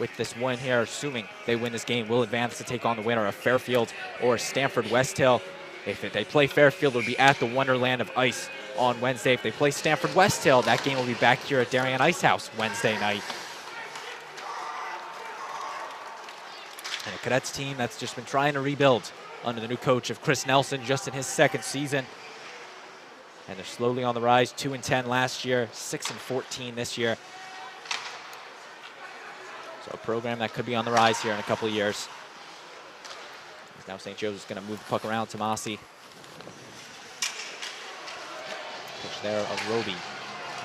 with this win here, assuming they win this game, will advance to take on the winner of Fairfield or Stanford West Hill. If they play Fairfield, it will be at the Wonderland of Ice on Wednesday. If they play Stanford West Hill, that game will be back here at Darien Ice House Wednesday night. And a Cadets team that's just been trying to rebuild under the new coach of Chris Nelson, just in his second season. And they're slowly on the rise. 2-10 last year, 6-14 this year. So a program that could be on the rise here in a couple of years. Now St. Joe's is going to move the puck around. Tomasi. Pitch there of Roby.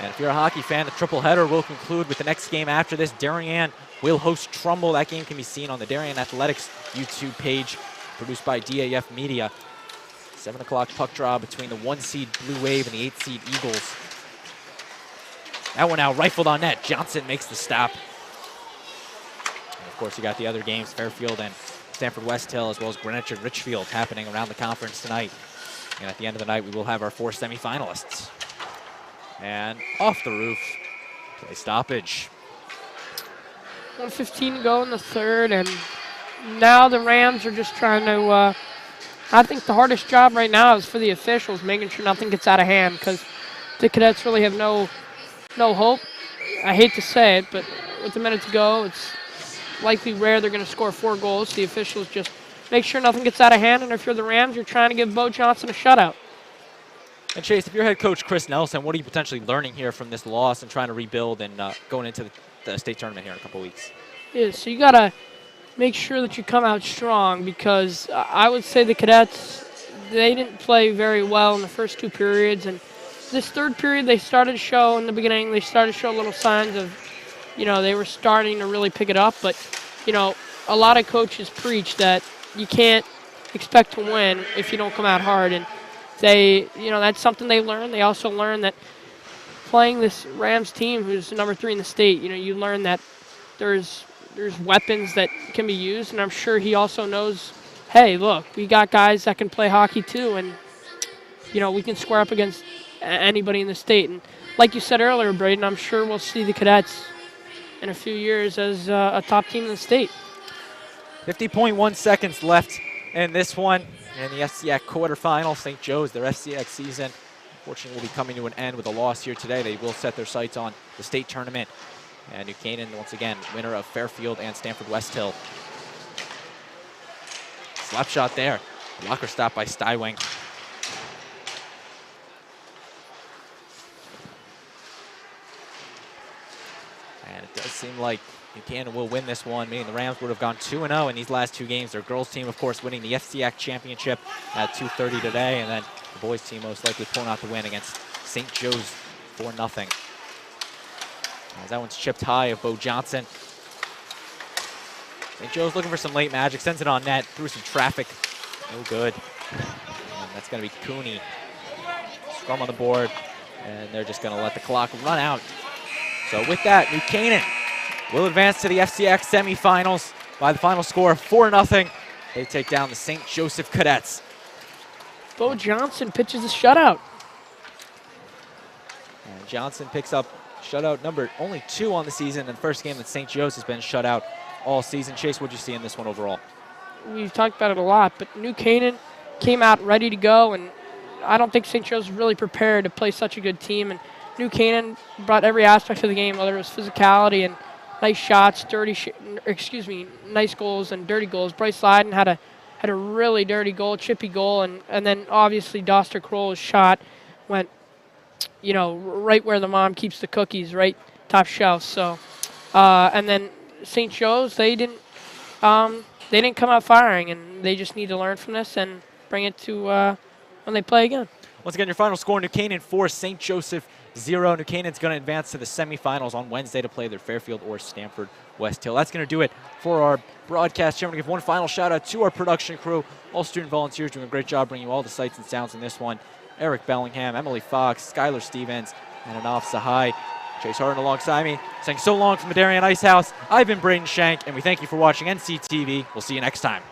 And if you're a hockey fan, the triple header will conclude with the next game after this. Darien will host Trumbull. That game can be seen on the Darien Athletics YouTube page, produced by DAF Media. 7 o'clock puck draw between the 1-seed Blue Wave and the 8-seed Eagles. That one now rifled on net. Johnson makes the stop. And of course, you got the other games, Fairfield and Stanford West Hill, as well as Greenwich and Richfield happening around the conference tonight. And at the end of the night, we will have our 4 semifinalists. And off the roof, play stoppage. 1:15 to go in the third, and now the Rams are just trying to, I think the hardest job right now is for the officials, making sure nothing gets out of hand, because the Cadets really have no hope. I hate to say it, but with a minute to go, it's likely rare they're going to score 4 goals. The officials just make sure nothing gets out of hand, and if you're the Rams, you're trying to give Bo Johnson a shutout. And Chase, if you're head coach Chris Nelson, what are you potentially learning here from this loss and trying to rebuild and going into the state tournament here in a couple weeks? Yeah, so you got to make sure that you come out strong, because I would say the Cadets, they didn't play very well in the first 2 periods. And this third period, they started to show in the beginning, they started to show little signs of, they were starting to really pick it up. But, a lot of coaches preach that you can't expect to win if you don't come out hard. And they, that's something they learned. They also learned that playing this Rams team, who's number 3 in the state, you learn that there's weapons that can be used, and I'm sure he also knows, hey, look, we got guys that can play hockey too, and we can square up against anybody in the state. And like you said earlier, Braden, I'm sure we'll see the Cadets in a few years as a top team in the state. 50.1 seconds left in this one. In the FCIAC quarterfinals, St. Joe's, their FCIAC season, unfortunately, will be coming to an end with a loss here today. They will set their sights on the state tournament. And New Canaan, once again, winner of Fairfield and Stanford West Hill. Slap shot there. Blocker stop by Stywing. And it does seem like New Canaan will win this one, meaning the Rams would have gone 2-0 in these last 2 games. Their girls team, of course, winning the FCIAC championship at 2:30 today, and then the boys team most likely pulling out the win against St. Joe's 4-0. As that one's chipped high of Bo Johnson. St. Joe's looking for some late magic, sends it on net, through some traffic. No good. And that's going to be Cooney. Scrum on the board, and they're just going to let the clock run out. So with that, New Canaan will advance to the FCIAC semifinals. by the final score of 4-0. They take down the St. Joseph Cadets. Bo Johnson pitches a shutout. And Johnson picks up shutout number only 2 on the season, and the first game that St. Joe's has been shut out all season. Chase, what did you see in this one overall? We've talked about it a lot, but New Canaan came out ready to go, and I don't think St. Joe's was really prepared to play such a good team. And New Canaan brought every aspect of the game, whether it was physicality and nice shots, nice goals and dirty goals. Bryce Lyden had a really dirty goal, chippy goal, and then obviously Doster Kroll's shot went, right where the mom keeps the cookies, right top shelf. So, and then St. Joe's, they didn't come out firing, and they just need to learn from this and bring it to when they play again. Once again, your final score: New Canaan 4, St. Joseph 0. New Canaan's going to advance to the semifinals on Wednesday to play their Fairfield or Stamford West Hill. That's going to do it for our broadcast here. I'm going to give one final shout out to our production crew, all student volunteers doing a great job bringing you all the sights and sounds in this one. Eric Bellingham, Emily Fox, Skylar Stevens, and Anaf Sahai. Chase Harden alongside me, saying so long from the Darien Ice House. I've been Braden Shank, and we thank you for watching NCTV. We'll see you next time.